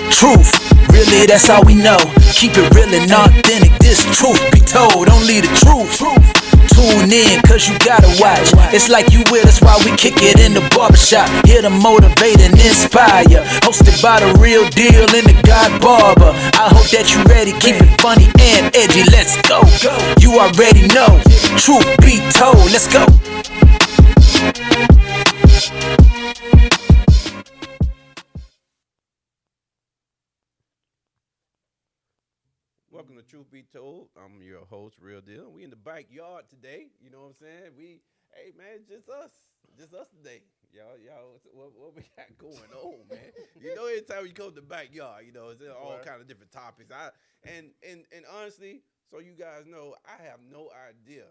Truth, really that's all we know. Keep it real and authentic, this truth be told. Only the truth. Tune in, cause you gotta watch. It's like you with us while we kick it in the barbershop. Here to motivate and inspire. Hosted by the real deal and the God Barber. I hope that you ready, keep it funny and edgy. Let's go. You already know. Truth be told, let's go. Welcome to Troof Be Told. I'm your host, Real Deal. We in the backyard today. You know what I'm saying? Hey man, just us today. Y'all, what we got going on, man? You know, anytime you come to the backyard, you know, it's all kind of different topics. And honestly, so you guys know, I have no idea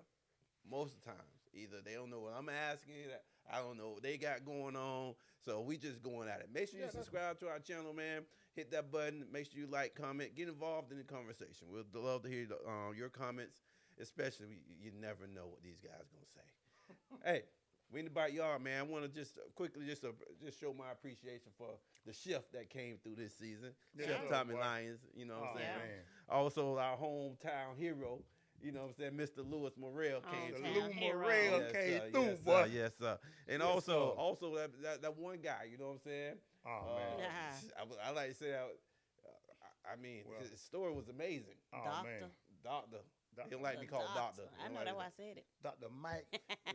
most of the times. Either they don't know what I'm asking, I don't know what they got going on. So we just going at it. Make sure you subscribe to our channel, man. Hit that button. Make sure you like, comment, get involved in the conversation. We'd love to hear your comments, especially you never know what these guys gonna say. Hey, we in the backyard, man. I want to just quickly just show my appreciation for the chef that came through this season, Chef Tommy Lyons. You know what I'm saying? Man. Also, our hometown hero. You know what I'm saying? Mr. Lewis Morrell came through. Lou Morrell came through, yes, boy. Yes, sir. And yes, also that one guy, you know what I'm saying? Oh, man. I like to say, I mean, his story was amazing. Oh, man. Doctor. He don't like to be called doctor. I know that's why I said it. Dr. Mike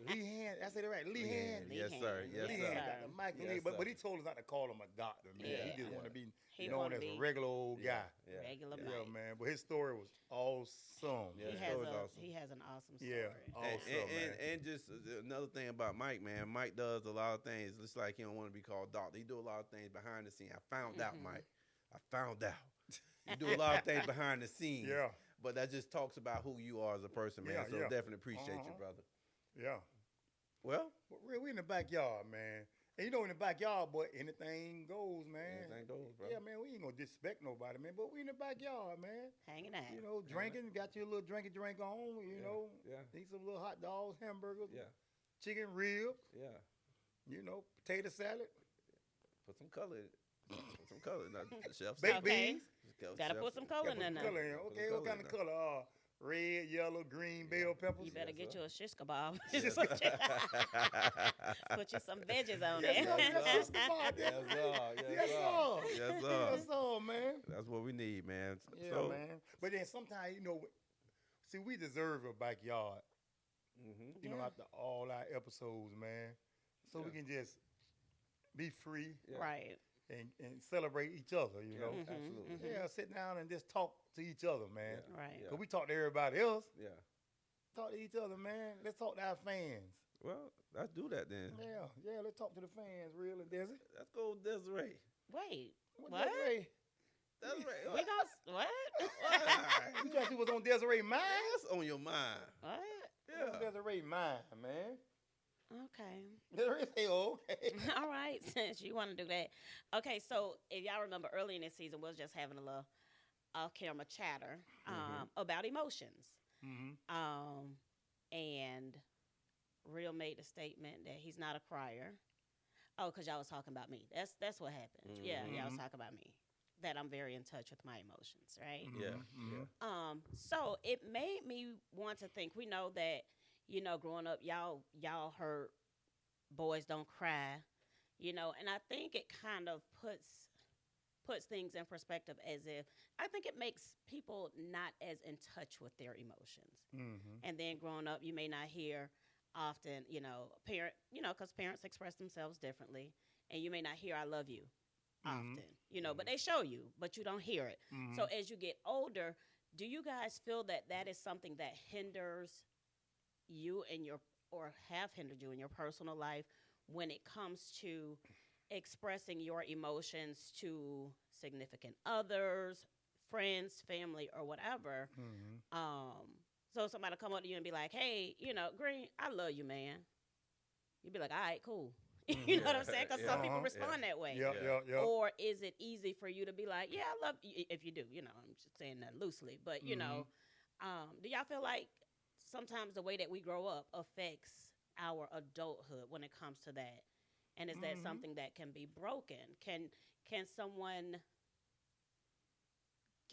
Lee Hand. I said it right. Lee Hand. Yes, sir. Yes, Lee sir. Hand, Dr. Mike Lee. But he told us not to call him a doctor, man. Yeah. He just want to be known known as a regular old guy. Regular Yeah, man. But his story was awesome. Yeah, he has an awesome story. Yeah, awesome, and just another thing about Mike, man. Mike does a lot of things. Just like he don't want to be called doctor. He do a lot of things behind the scene. I found out, Mike. I found out. You do a lot of things behind the scenes. Yeah. But that just talks about who you are as a person, man. So definitely appreciate you, brother. Yeah. Well, we in the backyard, man. And you know, in the backyard, boy, anything goes, man. Anything goes, bro. Yeah, man, we ain't gonna disrespect nobody, man. But we in the backyard, man. Hanging out. You know, drinking, got your little drink on, you know. Eat some little hot dogs, hamburgers, chicken ribs. Yeah. You know, potato salad. Put some color in it. Put some color in that, chef. Baked beans. Gotta put some color in there. Okay, what kind of color? Red, yellow, green, bell peppers. You better get you a shish kebab. Put you some veggies on there. Yes, sir, man. That's what we need, man. Yeah, man. But then sometimes, you know, see, we deserve a backyard. You know, after all our episodes, man. So we can just be free. Right. And celebrate each other, you know. Absolutely. Yeah, sit down and just talk to each other, man. Right. Because we talk to everybody else. Yeah. Talk to each other, man. Let's talk to our fans. Well, let's do that then. Yeah, let's talk to the fans, real and Desiree. Let's go with Desiree. Wait. What? Desiree? Desiree. We gon' what? You trying to see what's on Desiree mind? What's on your mind? What? Yeah. Desiree mind, man. Okay. Desiree say, okay. All right, since you want to do that. Okay, so if y'all remember early in this season, we was just having a little off-camera chatter about emotions. And Real made the statement that he's not a crier. Oh, because y'all was talking about me. That's what happened. Yeah, y'all was talking about me. That I'm very in touch with my emotions, right? Yeah. So it made me want to think. We know that, you know, growing up, y'all heard boys don't cry, you know, and I think it kind of puts things in perspective as if I think it makes people not as in touch with their emotions. And then growing up, you may not hear often, you know, because parents express themselves differently, and you may not hear "I love you" often, you know, but they show you, but you don't hear it. So as you get older, do you guys feel that that is something that hinders you in your, or have hindered you in your personal life when it comes to expressing your emotions to significant others, friends, family, or whatever? So somebody come up to you and be like, hey, you know, Green, I love you, man. You'd be like, all right, cool. You know what I'm saying? Because some people respond that way. Or is it easy for you to be like, yeah, I love you, if you do, you know, I'm just saying that loosely, but you know, do y'all feel like sometimes the way that we grow up affects our adulthood when it comes to that? And is that something that can be broken? Can someone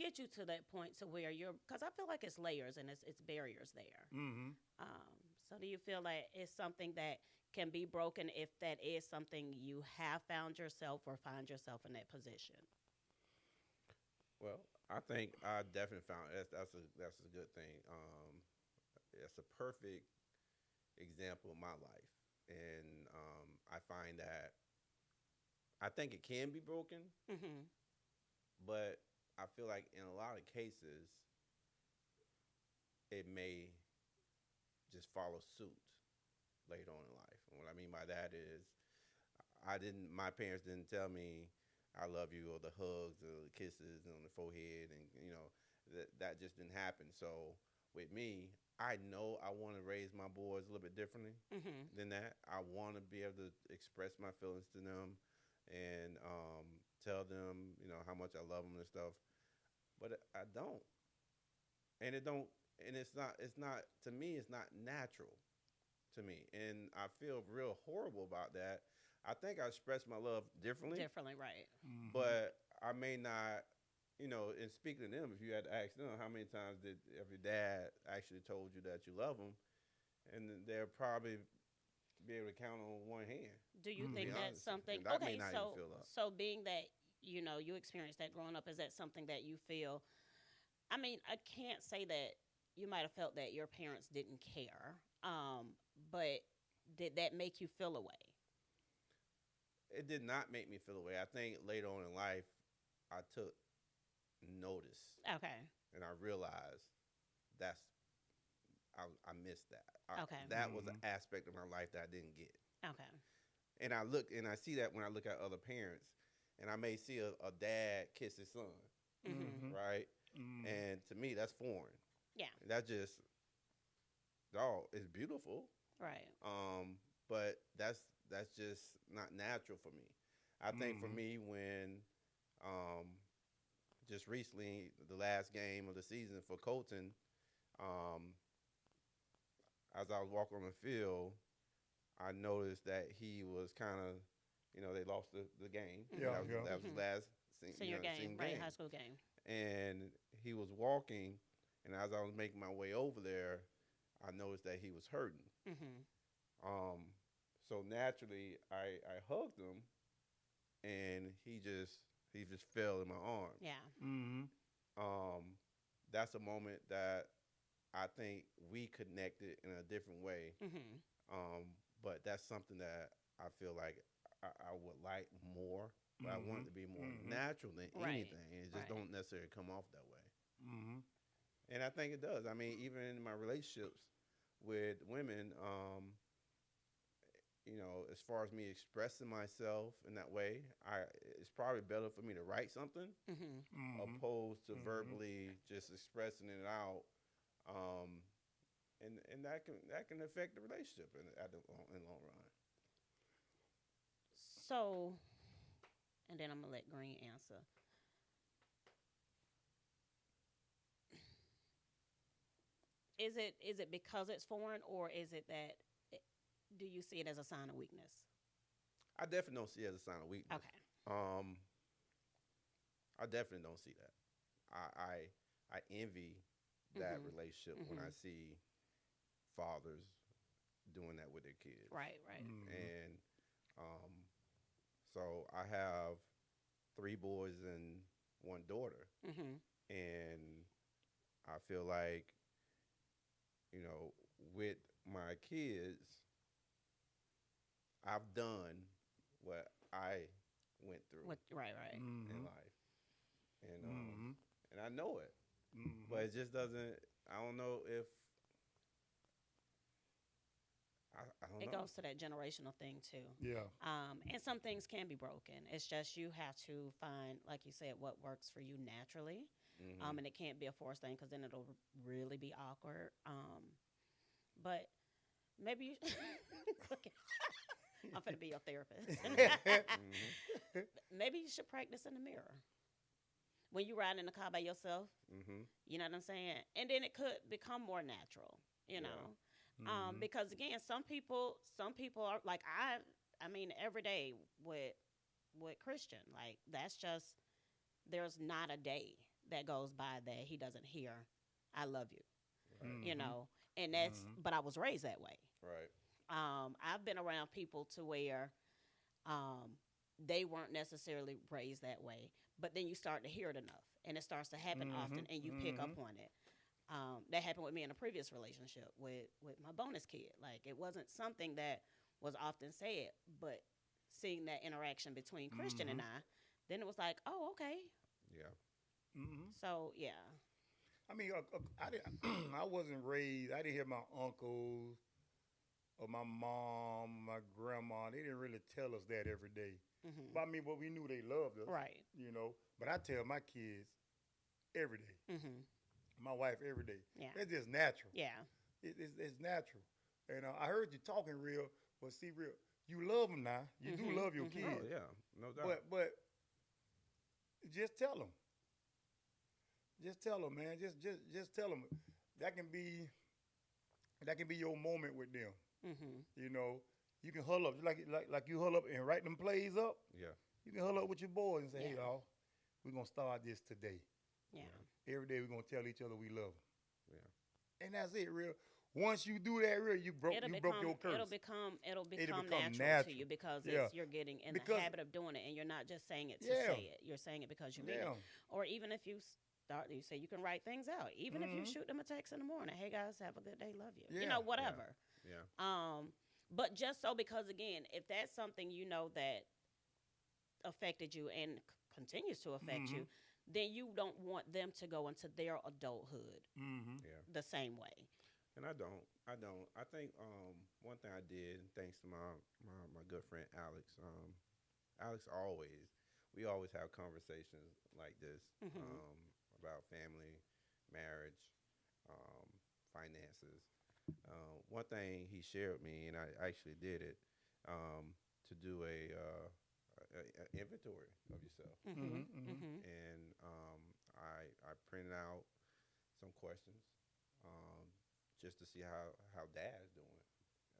get you to that point to where you're, because I feel like it's layers and it's barriers there. Mm-hmm. So do you feel like it's something that can be broken if that is something you have found yourself or find yourself in that position? Well, I think I definitely found that's a good thing. It's a perfect example of my life, and I find that I think it can be broken, Mm-hmm. but I feel like in a lot of cases it may just follow suit later on in life. And what I mean by that is my parents didn't tell me I love you or the hugs or the kisses on the forehead, and that just didn't happen. So with me, I know I want to raise my boys a little bit differently Mm-hmm. than that. I want to be able to express my feelings to them and tell them, how much I love them and stuff. But I don't, and it don't, and it's not to me. It's not natural to me, and I feel real horrible about that. I think I express my love differently, Differently, right. Mm-hmm. but I may not. And speaking to them, if you had to ask them how many times did if your dad actually told you that you love them, and they'll probably be able to count on one hand. Do you Mm, To be think that's honest, something? and that may Okay, not even so fill up. being that you experienced that growing up, is that something that you feel? I mean, I can't say that you might have felt that your parents didn't care, but did that make you feel a way? It did not make me feel away. I think later on in life, I took notice Okay, and I realized that's I missed that. Okay. That was an Mhm. aspect of my life that I didn't get. okay, And I look and I see that when I look at other parents, and I may see a dad kiss his son, mm-hmm. right? Mm-hmm. And to me, that's foreign. Yeah, That just, dog, it's beautiful. right, But that's just not natural for me. I think for Mhm. me when just recently the last game of the season for Colton, um, as I was walking on the field, I noticed that he was kind of, they lost the game. Yeah, That was yeah. that was his last senior game, senior right? game, High school game. and he was walking, and as I was making my way over there, I noticed that he was hurting. Mm-hmm. Um, so naturally, I hugged him, and he just fell in my arms. Yeah, Mm-hmm. Um, that's a moment that I think we connected in a different way. mm-hmm. But that's something that I feel like I would like more. But I want it to be more natural than Right, anything. It just right. don't necessarily come off that way. Mm-hmm. And I think it does. I mean, even in my relationships with women, as far as me expressing myself in that way, it's probably better for me to write something Mm-hmm. Mm-hmm. opposed to Mhm. verbally just expressing it out. Um, and that can affect the relationship in the long run. So, and then I'm gonna let Green answer. Is it because it's foreign, or is it that? Do you see it as a sign of weakness? I definitely don't see it as a sign of weakness. Okay. Um, I definitely don't see that. I envy that Mhm. relationship when I Mhm. see fathers doing that with their kids. Right, right. Mm-hmm. And so I have three boys and one daughter, Mm-hmm. and I feel like with my kids, I've done what I went through Right, right. in Mm-hmm. life, and Mm-hmm. and I know it, Mm-hmm. but it just doesn't. I don't know if I don't It know. goes to that generational thing too. Yeah. And some things can be broken. It's just you have to find, like you said, what works for you naturally. Mhm. And it can't be a forced thing because then it'll really be awkward. But maybe you. Okay. I'm gonna be your therapist. Mhm. Maybe you should practice in the mirror when you ride in the car by yourself. Mhm. You know what I'm saying? And then it could become more natural. You Yeah. know, Mhm. because again, some people are like I mean, every day with Christian, like that's just there's not a day that goes by that he doesn't hear, "I love you," Right. you know, and that's. Mhm. But I was raised that way. Right. I've been around people to where they weren't necessarily raised that way, but then you start to hear it enough, and it starts to happen often, and you pick up on it. That happened with me in a previous relationship with my bonus kid. Like, it wasn't something that was often said, but seeing that interaction between Christian and I, then it was like, oh, okay. Yeah. So yeah. I mean, I didn't. I wasn't raised. I didn't hear my uncles or my mom, my grandma. They didn't really tell us that every day. Hmm. But I mean, but we knew they loved us, Right. you know. But I tell my kids every day, Hmm. my wife every day. Yeah. It's just natural. Yeah. It's natural. And I heard you talking real, but see, real, you love them now. You do love your kids. Oh yeah, no doubt. But just tell them. Just tell them, man. Just tell them. That can be your moment with them. Hmm. You know, you can huddle up like you huddle up and write them plays up. Yeah. You can huddle up with your boys and say, "Hey, Yeah. y'all, we're gonna start this today. Yeah. Every day we're gonna tell each other we love them." Yeah. And that's it, real. Once you do that, real, you broke your curse. It'll become become natural to you because Yeah. you're getting in Because- the habit of doing it, and you're not just saying it to Yeah. say it. You're saying it because you mean Yeah. it. Or even if you say you can write things out. Even if you shoot them a text in the morning, "Hey guys, have a good day, love you." You Yeah. know, whatever. Yeah. But just so, because again, if that's something you know that affected you and continues to affect you, then you don't want them to go into their adulthood Yeah. the same way. And I don't. I think one thing I did, thanks to my good friend Alex. Alex we always have conversations like this about family, marriage, finances. One thing he shared with me, and I actually did it, to do a inventory of yourself, and I printed out some questions, just to see how Dad's doing,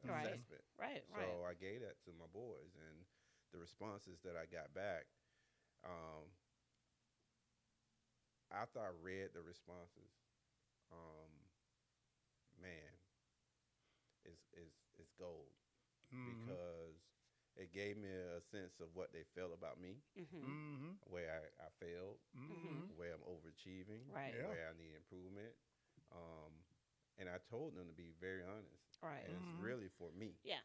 an Right. assessment. Right. So I gave that to my boys, and the responses that I got back, after I read the responses, man, it's gold, because it gave me a sense of what they felt about me, where I failed, where I'm overachieving, Right. Yeah. where I need improvement. And I told them to be very honest. Right. And it's really for me. Yeah.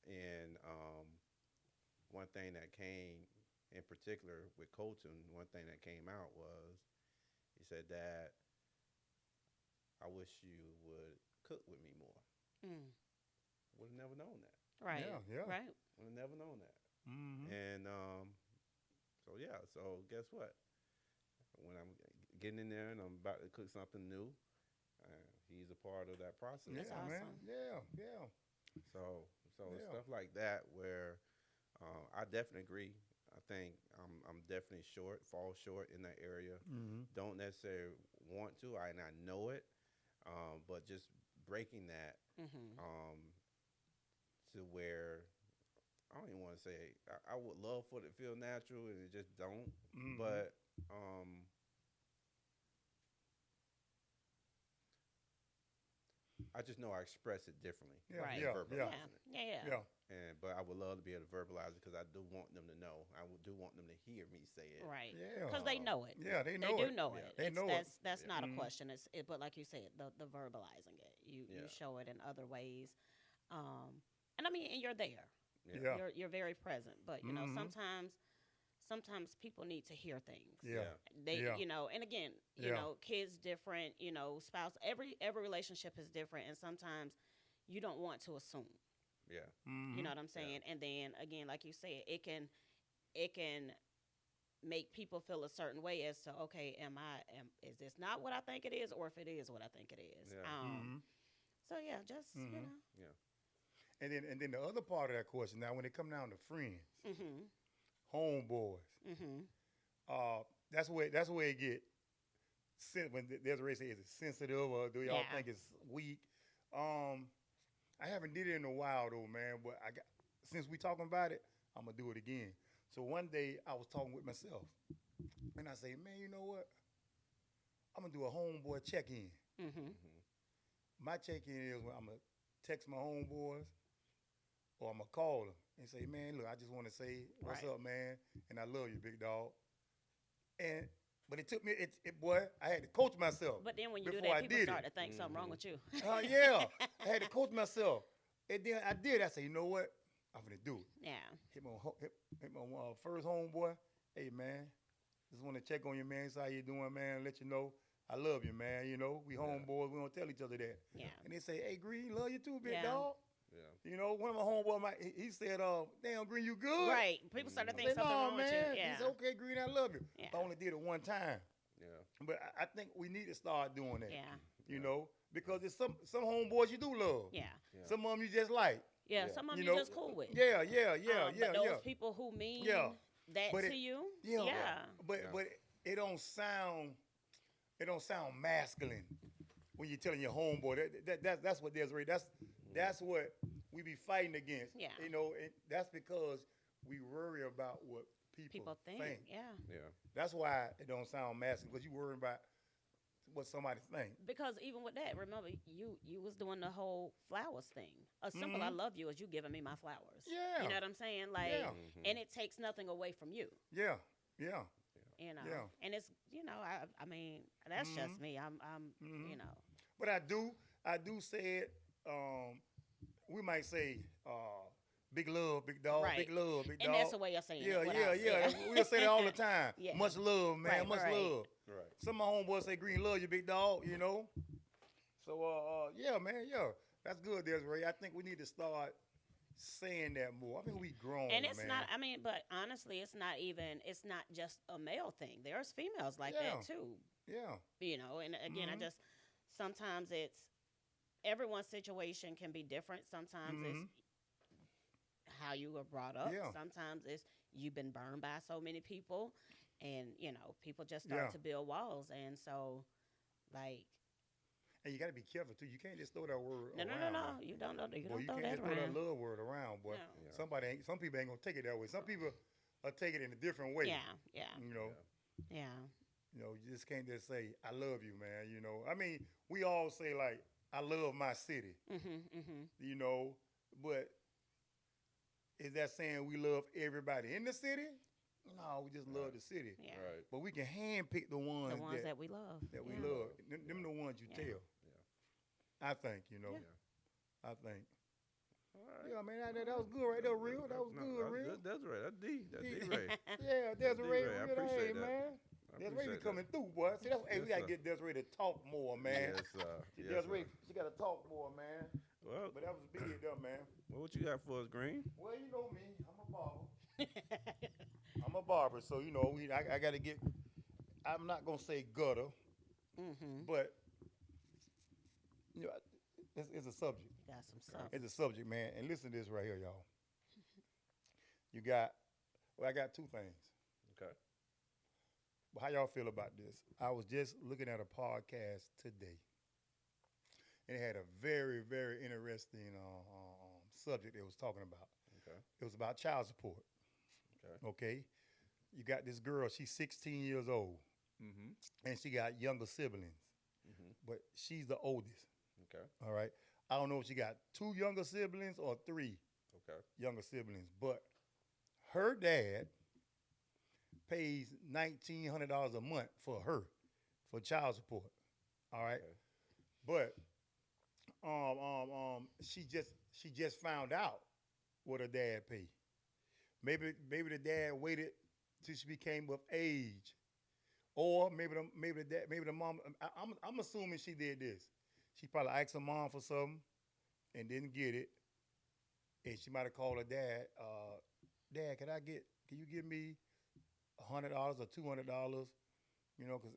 And one thing that came in particular with Colton, one thing that came out was, he said, "Dad, I wish you would cook with me more." Would have never known that. Right. Yeah. Right. Would have never known that. And so guess what? When I'm getting in there and I'm about to cook something new, he's a part of that process. Yeah, That's man. awesome. Yeah. So Yeah. stuff like that, where I definitely agree. I think I'm definitely fall short in that area. Don't necessarily want to, and I know it, but just breaking that to where I don't even want to say I would love for it to feel natural, and it just don't. But I just know I express it differently. Yeah. Right. Yeah. Verbalizing Yeah. it. Yeah. But I would love to be able to verbalize it, because I do want them to know. Do want them to hear me say it. Right. Yeah. Because they know it. Yeah, they know They it. do know Yeah. it. They know it. That's not a question. But like you said, the verbalizing it. You Yeah. show it in other ways. And I mean, and you're there. Yeah. You're very present. But you know, sometimes people need to hear things. Yeah. They Yeah. and again, you Yeah. know, kids different, spouse, every relationship is different, and sometimes you don't want to assume. Yeah. You know what I'm saying? And then again, like you said, it can make people feel a certain way as to, okay, is this not what I think it is, or if it is what I think it is. Yeah. So yeah, just you know. Yeah. And then the other part of that question, now when it come down to friends, homeboys, that's where it get. When Desiree says, is it sensitive, or do y'all think it's weak? I haven't did it in a while though, man. But since we talking about it, I'm gonna do it again. So one day I was talking with myself, and I say, man, you know what? I'm gonna do a homeboy check-in. Mm-hmm. My check-in is when I'm gonna text my homeboys or I'm gonna call them and say, man, look, I just want to say, what's Right. up, man? And I love you, big dog. But it took me, boy, I had to coach myself. But then when you do before that, I people did start it. to think something wrong with you. Yeah, I had to coach myself. And then I did. I said, you know what? I'm gonna do it. Yeah. Hit my first homeboy. Hey, man, just want to check on you, man. See how you doing, man. Let you know I love you, man. You know, we homeboys. We don't tell each other that. Yeah. And they say, hey, Green, love you too, big Yeah. dog. Yeah. You know, one of my homeboys, he said, damn, Green, you good? Right. People start to I think said, something no, wrong man. with you. Yeah. He said, okay, Green, I love you. Yeah. I only did it one time. Yeah. But I think we need to start doing that. Yeah. You know, because there's some homeboys you do love. Yeah. Some of them you just like. Yeah. Yeah. Some of You you know, just cool with. Yeah. But those people who mean that But to you, But it don't sound masculine when you're telling your homeboy that's what Desiree. That's what we be fighting against. Yeah. You know, and that's because we worry about what people think. Yeah. Yeah. That's why it don't sound masculine, because you worry about what somebody think. Because even with that, remember you was doing the whole flowers thing. A simple "I love you" is you giving me my flowers. Yeah. You know what I'm saying? Like, Yeah. and it takes nothing away from you. Yeah. You know. Yeah. And it's I mean that's just me. I'm you know. But I do say it. We might say, big love, big dog, Right. big love, big dog. And that's the way of saying Yeah, it. without yeah. saying- We'll say that all the time. Yeah. Much love, man. Right, much right. love. Right. Some of my homeboys say, Green, love you, big dog, you know? So, yeah, man, yeah. That's good, Desiree. I think we need to start saying that more. I think we grown, And it's man. not. I mean, but honestly, it's not just a male thing. There's females like Yeah. that too. Yeah. You know. And again, I just sometimes it's everyone's situation can be different. Sometimes it's how you were brought up. Yeah. Sometimes it's you've been burned by so many people, and people just start Yeah. to build walls, and so like And you got to be careful, too. You can't just throw that word no, around. you don't know. You Boy, don't you throw can't that just throw that around. love word around, boy. No. Yeah. Some people ain't going to take it that way. Some people will take it in a different way. Yeah. You know? Yeah. You know, you just can't just say, I love you, man, you know. I mean, we all say, like, I love my city, you know, but is that saying we love everybody in the city? No, we just love the city. Yeah. Right. But we can handpick the ones, The ones that we love. that we Yeah. love. Them the ones you Yeah. tell. Yeah. I think, you know. Yeah. I think. All right. Yeah, man, that was good right there, Real. That was good, Real. That's right. That's D. That's D-Ray. Yeah, Desiree, D-Ray, I Real, appreciate hey, that. man. I Desiree appreciate be that. coming through, boy. See, that's, hey, we Yes, got to sir. get Desiree to talk more, man. Yes, sir. Yes, Desiree, sir. she got to talk more, man. Well, But that was big, though, man. what you got for us, Green? Well, you know me. I'm a barber. I'm a barber, so, you know, I got to get, I'm not going to say gutter, but, you know, it's a subject. Got some stuff. It's a subject, man. And listen to this right here, y'all. I got two things. Okay. But how y'all feel about this? I was just looking at a podcast today, and it had a very, very interesting subject it was talking about. Okay. It was about child support. Okay. Okay? You got this girl, she's 16 years old, and she got younger siblings, but she's the oldest. Okay. All right? I don't know if she got 2 younger siblings or 3 Okay. younger siblings, but her dad pays $1,900 a month for her, for child support. All right, Okay. but she just found out what her dad paid. Maybe the dad waited till she became of age, or maybe the mom. I'm assuming she did this. She probably asked her mom for something and didn't get it, and she might have called her dad. Dad, can you give me $100 or $200? You know, because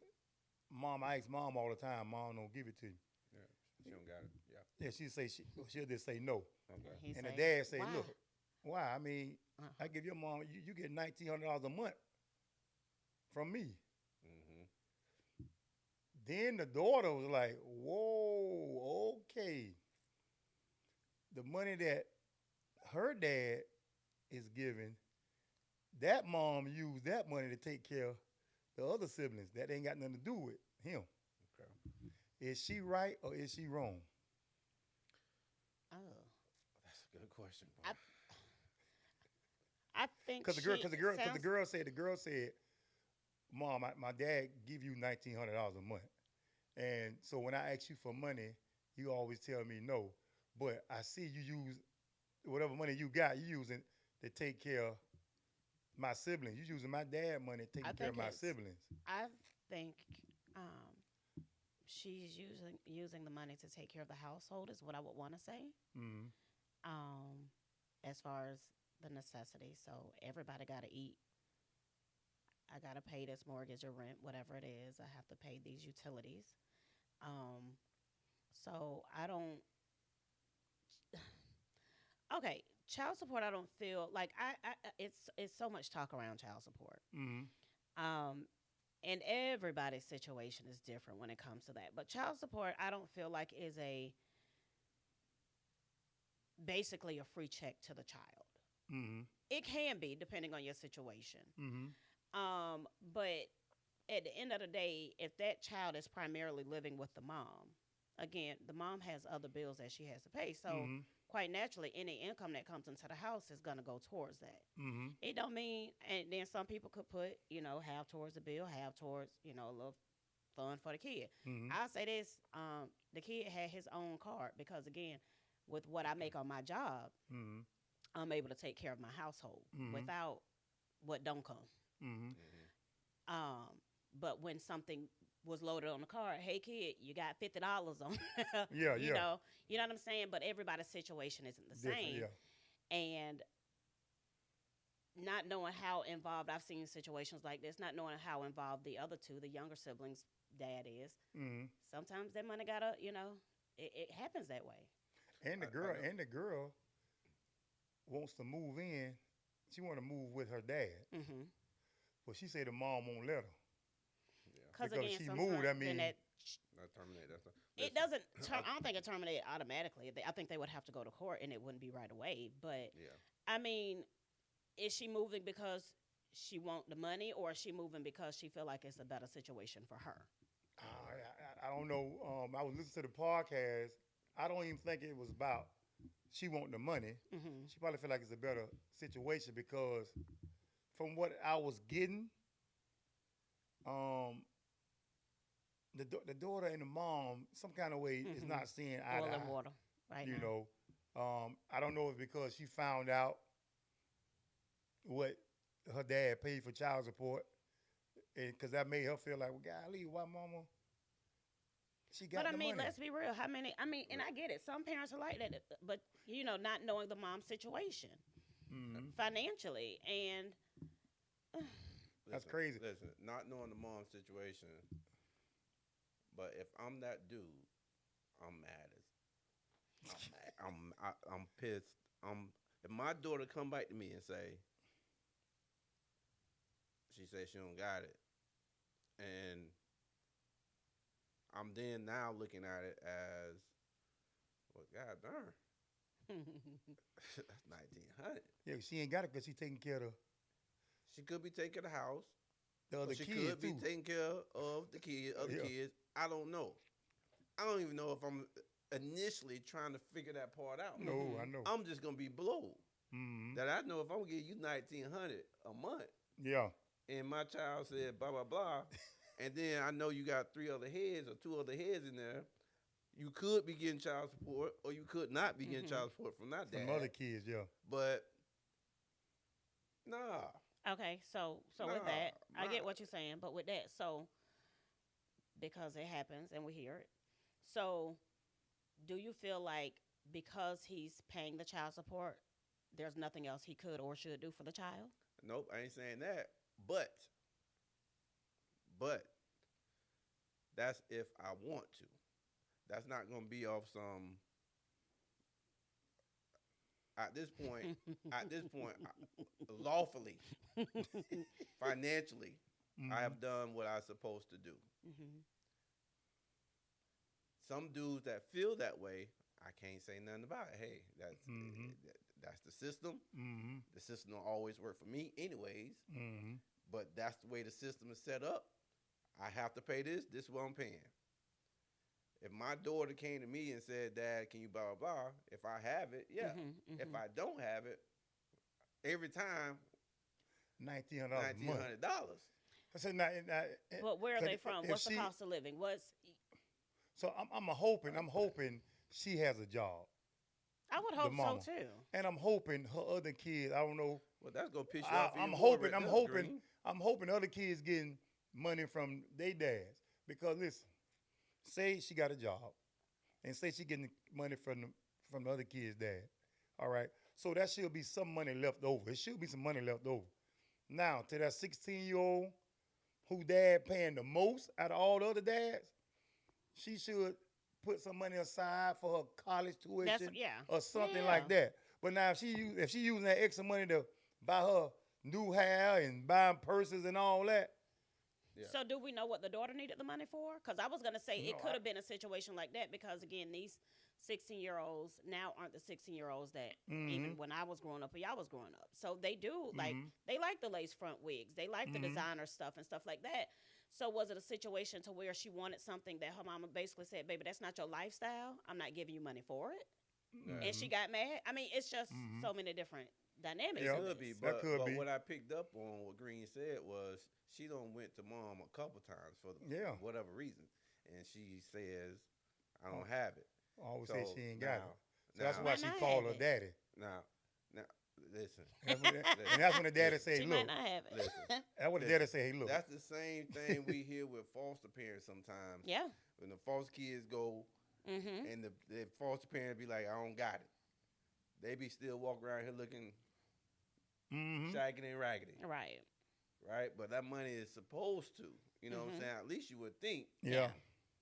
I ask mom all the time. Mom don't give it to you. Yeah. She don't got it. Yeah, Yeah. she'll just say no. Okay. He And the say, dad say, "Why?" look, why? I mean, I give your mom, you get $1,900 a month from me. Then the daughter was like, whoa, okay. The money that her dad is giving, that mom used that money to take care of the other siblings. That ain't got nothing to do with him. Okay. Is she right or is she wrong? Oh, That's a good question, boy. I think Because the girl said, Mom, my dad give you $1,900 a month, and so when I ask you for money, you always tell me no. But I see you use whatever money you got, you using to take care of my siblings. You using my dad money taking care of my siblings. I think um, she's using the money to take care of the household is what I would want to say. Mm-hmm. As far as the necessities, so everybody got to eat. I got to pay this mortgage or rent, whatever it is. I have to pay these utilities. So I don't. Okay, child support. I don't feel like it's so much talk around child support. Mm-hmm. And everybody's situation is different when it comes to that. But child support, I don't feel like is basically a free check to the child. Mm-hmm. It can be depending on your situation. Mm-hmm. But at the end of the day, if that child is primarily living with the mom, again, the mom has other bills that she has to pay. So Mm-hmm. quite naturally, any income that comes into the house is going to go towards that. Mm-hmm. It don't mean, and then some people could put, half towards the bill, half towards, a little fun for the kid. Mm-hmm. I'll say this, the kid had his own card because, again, with what I make on my job, Mm-hmm. I'm able to take care of my household without what don't come. Mm-hmm. But when something was loaded on the card, hey kid, you got $50 on. Yeah, you know what I'm saying. But everybody's situation isn't the same, and not knowing how involved, I've seen situations like this. Not knowing how involved the other two, the younger siblings' dad is. Mm-hmm. Sometimes that money gotta, it happens that way. And the girl wants to move in. She want to move with her dad. Mm-hmm. But she said the mom won't let her. Because again, she moved. I mean, Not terminate. It doesn't. I don't think it terminated automatically. I think they would have to go to court, and it wouldn't be right away. But I mean, is she moving because she want the money, or is she moving because she feel like it's a better situation for her? I don't know. I was listening to the podcast. I don't even think it was about she want the money. Mm-hmm. She probably feel like it's a better situation because from what I was getting, the daughter and the mom, some kind of way, is not seeing eye to eye. Oil and water, right? You know, I don't know if it's because she found out what her dad paid for child support, and because that made her feel like, well, golly, why mama? She got but the I mean, money. let's be real. How many? I mean, and I get it. Some parents are like that, but not knowing the mom's situation financially, and that's crazy. Listen, not knowing the mom's situation, but if I'm that dude, I'm mad I'm pissed. If my daughter come back to me and say, she says she don't got it, and I'm then now looking at it as, well, god darn, that's 1,900. Yeah, she ain't got it because she taking care of She could be taking the house. the other She kids could be too. taking care of the kids. I don't know. I don't even know if I'm initially trying to figure that part out. No, I know. I'm just gonna be blowed. Mm-hmm. That I know if I'm gonna give you 1,900 a month, Yeah. and my child said blah blah blah, and then I know you got 3 other heads or 2 other heads in there. You could be getting child support, or you could not be getting child support from that dad. Some other kids, yeah. But nah. okay. So with that, I get what you're saying, but with that, so because it happens and we hear it, so do you feel like because he's paying the child support, there's nothing else he could or should do for the child? Nope, I ain't saying that. But that's if I want to. That's not gonna be off some. At this point, lawfully, financially, I have done what I'm supposed to do. Mm-hmm. Some dudes that feel that way, I can't say nothing about it. Hey, that's the system. Mm-hmm. The system don't always work for me anyways, Mm-hmm. but that's the way the system is set up. I have to pay this. This is what I'm paying. If my daughter came to me and said, "Dad, can you blah blah blah?" If I have it, yeah. If I don't have it, every time $1,900 a $1,900. month. I said, But where are they from? if What's the she- cost of living? What's So I'm hoping she has a job, I would the hope mama. so too. and I'm hoping her other kids. I don't know. Well, that's gonna piss you off. I'm even more hoping. right I'm there, hoping. Green. I'm hoping other kids getting money from their dads. Because listen, say she got a job, and say she getting money from the other kid's dad. All right, so that should be some money left over. It should be some money left over. Now to that 16-year-old who dad paying the most out of all the other dads, she should put some money aside for her college tuition or something like that. But now if she using that extra money to buy her new hair and buying purses and all that. Yeah. So do we know what the daughter needed the money for? Because I was gonna say it No, could have been a situation like that because again, these 16-year-olds now aren't the 16-year-olds that even when I was growing up or y'all was growing up. So they do like they like the lace front wigs, they like the designer stuff and stuff like that. So was it a situation to where she wanted something that her mama basically said, "Baby, that's not your lifestyle. I'm not giving you money for it," and she got mad? I mean, it's just so many different dynamics. Yeah. of Could this. be, but, could but be. what I picked up on what Green said was she done went to mom a couple times for whatever reason, and she says, "I don't have it." Always So say she ain't got it. now- So that's now- why Might she not called have her it. daddy. Now, listen. And that's when the daddy say, She "Look." might not have it. Listen. That's when the daddy say, "Hey, look." That's the same thing we hear with foster parents sometimes. Yeah. When the foster kids go and the foster parent be like, "I don't got it," they be still walking around here looking shagging and raggedy, Right. right? But that money is supposed to, you know what I'm saying? At least you would think Yeah.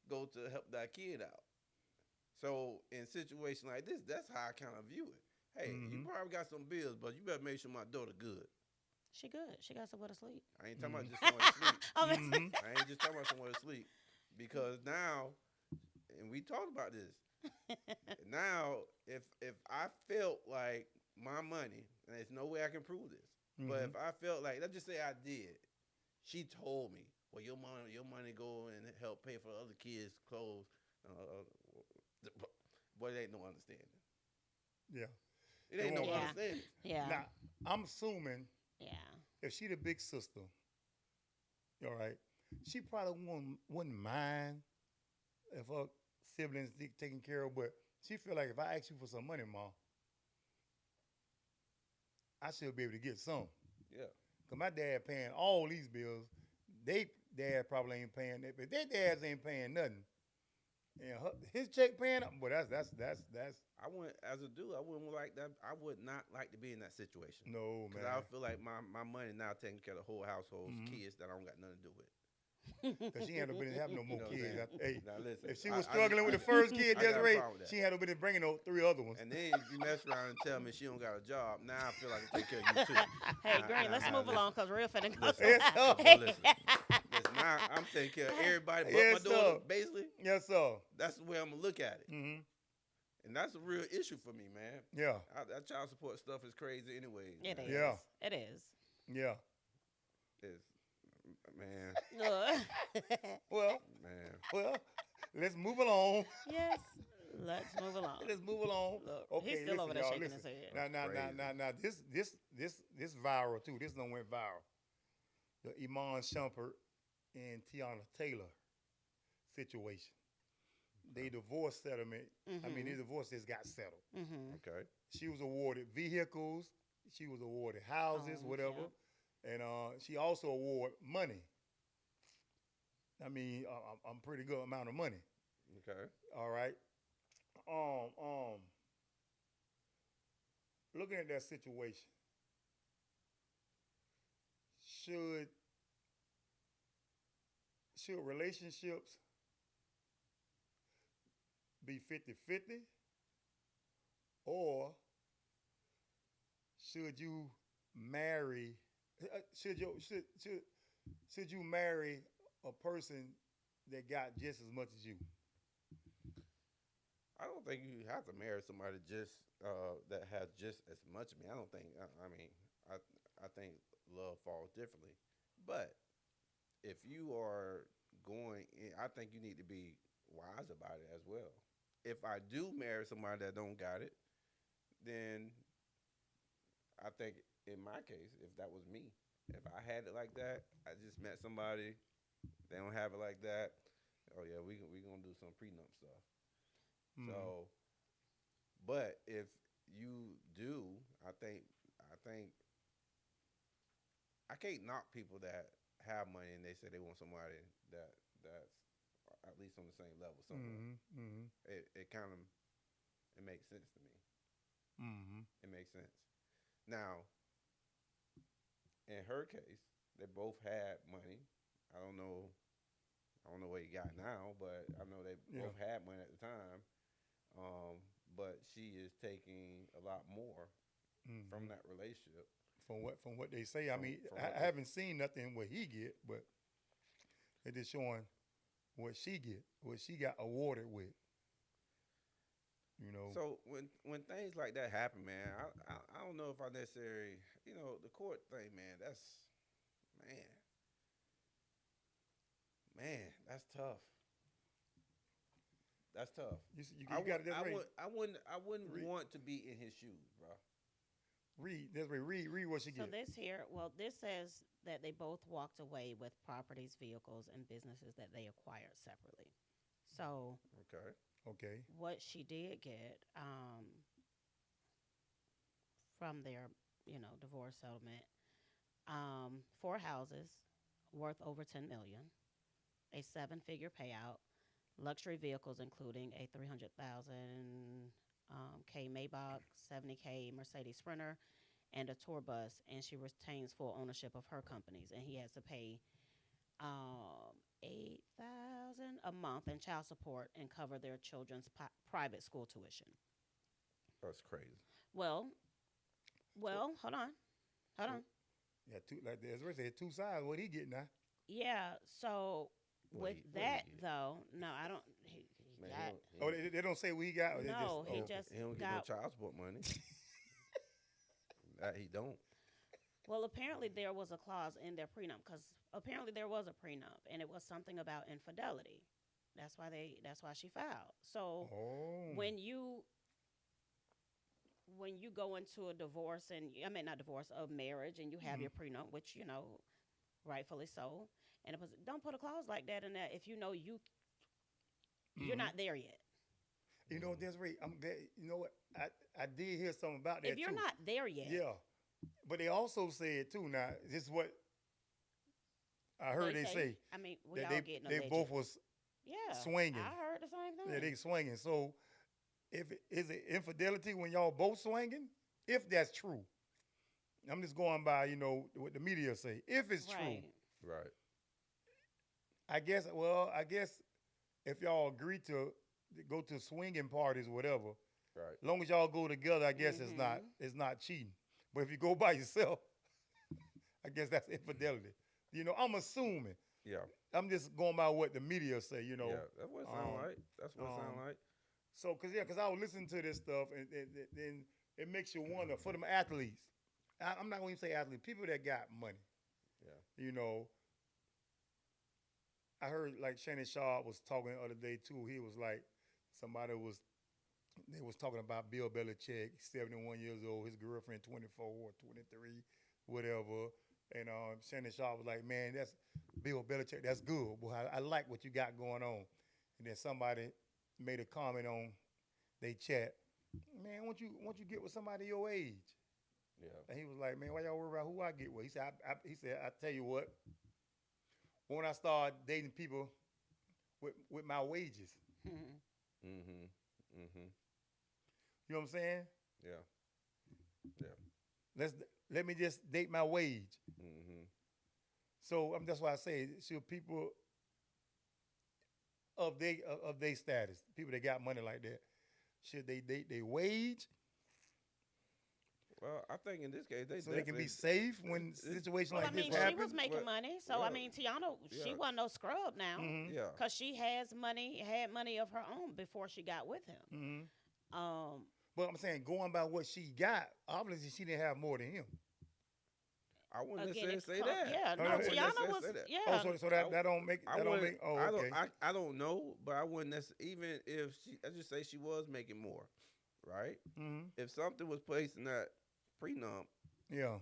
go to help that kid out. So in situations like this, that's how I kind of view it. Hey, you probably got some bills, but you better make sure my daughter good. She good. She got somewhere to sleep. I ain't talking about just somewhere to sleep. I'm I ain't just talking about somewhere to sleep. Because now, and we talked about this, now if I felt like my money, and there's no way I can prove this, but if I felt like, let's just say I did, she told me, well, your money go and help pay for other kids' clothes. But it ain't no understanding. Yeah. It ain't no won't be. understanding. Yeah. Now, I'm assuming Yeah. if she the big sister, all right, she probably wouldn't mind if her siblings taken care of, but she feel like if I ask you for some money, Mom, I should be able to get some. Yeah. Because my dad paying all these bills. They dad probably ain't paying that, but their dads ain't paying nothing. And his check paying up, but that's I wouldn't, as a dude, I wouldn't like that. I would not like to be in that situation. no, Because man. I feel like my money now taking care of the whole household's kids that I don't got nothing to do with. Because she ain't been having no more You know what I'm kids. saying? Hey, Now listen, if she was I struggling with the just- first kid, I got a Desiree, problem with that. she had been bringing those 3 other ones. And then if you mess around and tell me she don't got a job, now I feel like I take care of you too. Hey, Nah, Green, nah, let's nah, move listen. along because real finna go. Listen, Yes, sir. well, listen, now I'm taking care of everybody but Yes, my daughter. sir. Basically, Yes, sir. that's the way I'm gonna look at it, Mm-hmm. and that's a real issue for me, man. Yeah, That child support stuff is crazy, anyways. It man. is. Yeah. It is. yeah. It's, man, Well, man. let's move along. Yes. Let's move along. Let's move along. Look, Okay, he's still listen, over there y'all, shaking listen. his head. Now, this viral too. This one went viral. The Iman Shumpert and Teyana Taylor situation. They divorce settlement. I mean, their divorce just got settled. Okay. She was awarded vehicles. She was awarded houses, Homes, whatever, and she also awarded money. I mean, I'm pretty good amount of money. Okay. All right. Looking at that situation, should relationships be 50-50, or should you marry? Should you marry a person that got just as much as you? I don't think you have to marry somebody just that has just as much of me. I don't think. I mean, I think love falls differently. But if you are going, I think you need to be wise about it as well. If I do marry somebody that don't got it, then I think in my case, if that was me, if I had it like that, I just met somebody, they don't have it like that. Oh yeah, we gonna do some prenup stuff. So, but if you do, I think I can't knock people that have money and they say they want somebody that's at least on the same level somewhere. It kind of it makes sense to me. It makes sense. Now, in her case, they both had money. I don't know what he got now, but I know they both had money at the time. But she is taking a lot more from that relationship. From what they say, I mean, I haven't seen nothing what he get, but they're just showing what she get, what she got awarded with. You know. So when things like that happen, man, I don't know if I necessarily, the court thing, man. That's that's tough. That's tough. You got it. I wouldn't want to be in his shoes, bro. Read what she So gets. this says that they both walked away with properties, vehicles, and businesses that they acquired separately. So Okay. what she did get from their, divorce settlement, 4 houses worth over $10 million, a 7-figure payout, luxury vehicles including a $300,000 K Maybach, $70K Mercedes Sprinter, and a tour bus, and she retains full ownership of her companies, and he has to pay $8,000 a month in child support and cover their children's private school tuition. That's crazy. Well, hold on. Yeah, like Desiree said, 2 sides. What he get now? Yeah, so with that though, no, I don't. Man, got, they don't say what he got. Or no, they he just, just he don't get got. no child support money. That he don't. Well, apparently there was a clause in their prenup because apparently there was a prenup, and it was something about infidelity. That's why she filed. So when you go into a divorce a marriage, and you have your prenup, which rightfully so, and don't put a clause like that in there if you know you're not there yet. You know, Desiree, I'm glad. You know what? I did hear something about that. If you're not there yet, yeah. But they also said too. Now, this is what I heard they say. I mean, we all getting they both was swinging. I heard the same thing. Yeah, they swinging. So, is it infidelity when y'all both swinging? If that's true, I'm just going by what the media say. If it's true, right? I guess if y'all agree to go to swinging parties, whatever, right? Long as y'all go together, I guess it's not cheating. But if you go by yourself, I guess that's infidelity. I'm assuming. Yeah. I'm just going by what the media say. Yeah, that's what it sounds like. That's what it sounds like. So, because I was listening to this stuff, and then it makes you wonder for them athletes. I'm not going to say athletes. People that got money. Yeah. I heard like Shannon Sharp was talking the other day too. He was like, they was talking about Bill Belichick, 71 years old, his girlfriend 24 or 23, whatever. And Shannon Sharp was like, man, that's Bill Belichick, that's good. Boy, I like what you got going on. And then somebody made a comment on they chat, man, won't you get with somebody your age? Yeah. And he was like, man, why y'all worry about who I get with? He said, I tell you what, when I start dating people with my wages. You know what I'm saying? Yeah. Yeah. Let me just date my wage. So that's why I say, should people of their status, people that got money like that, should they date their wage? Well, I think in this case they can be safe when situations like this happen. I mean, she was making money, so I mean, Teyana, she wasn't no scrub now, yeah, because she had money of her own before she got with him. But I'm saying, going by what she got, obviously she didn't have more than him. I wouldn't again, necessarily say that. yeah, No, no, I wouldn't Tiana necessarily was, say that. yeah. So that don't make I that don't wouldn't. make. Oh, I don't. okay. I don't know, but I wouldn't necessarily. Even if she, I just say she was making more, right? Mm-hmm. If something was placed in that prenup Yeah.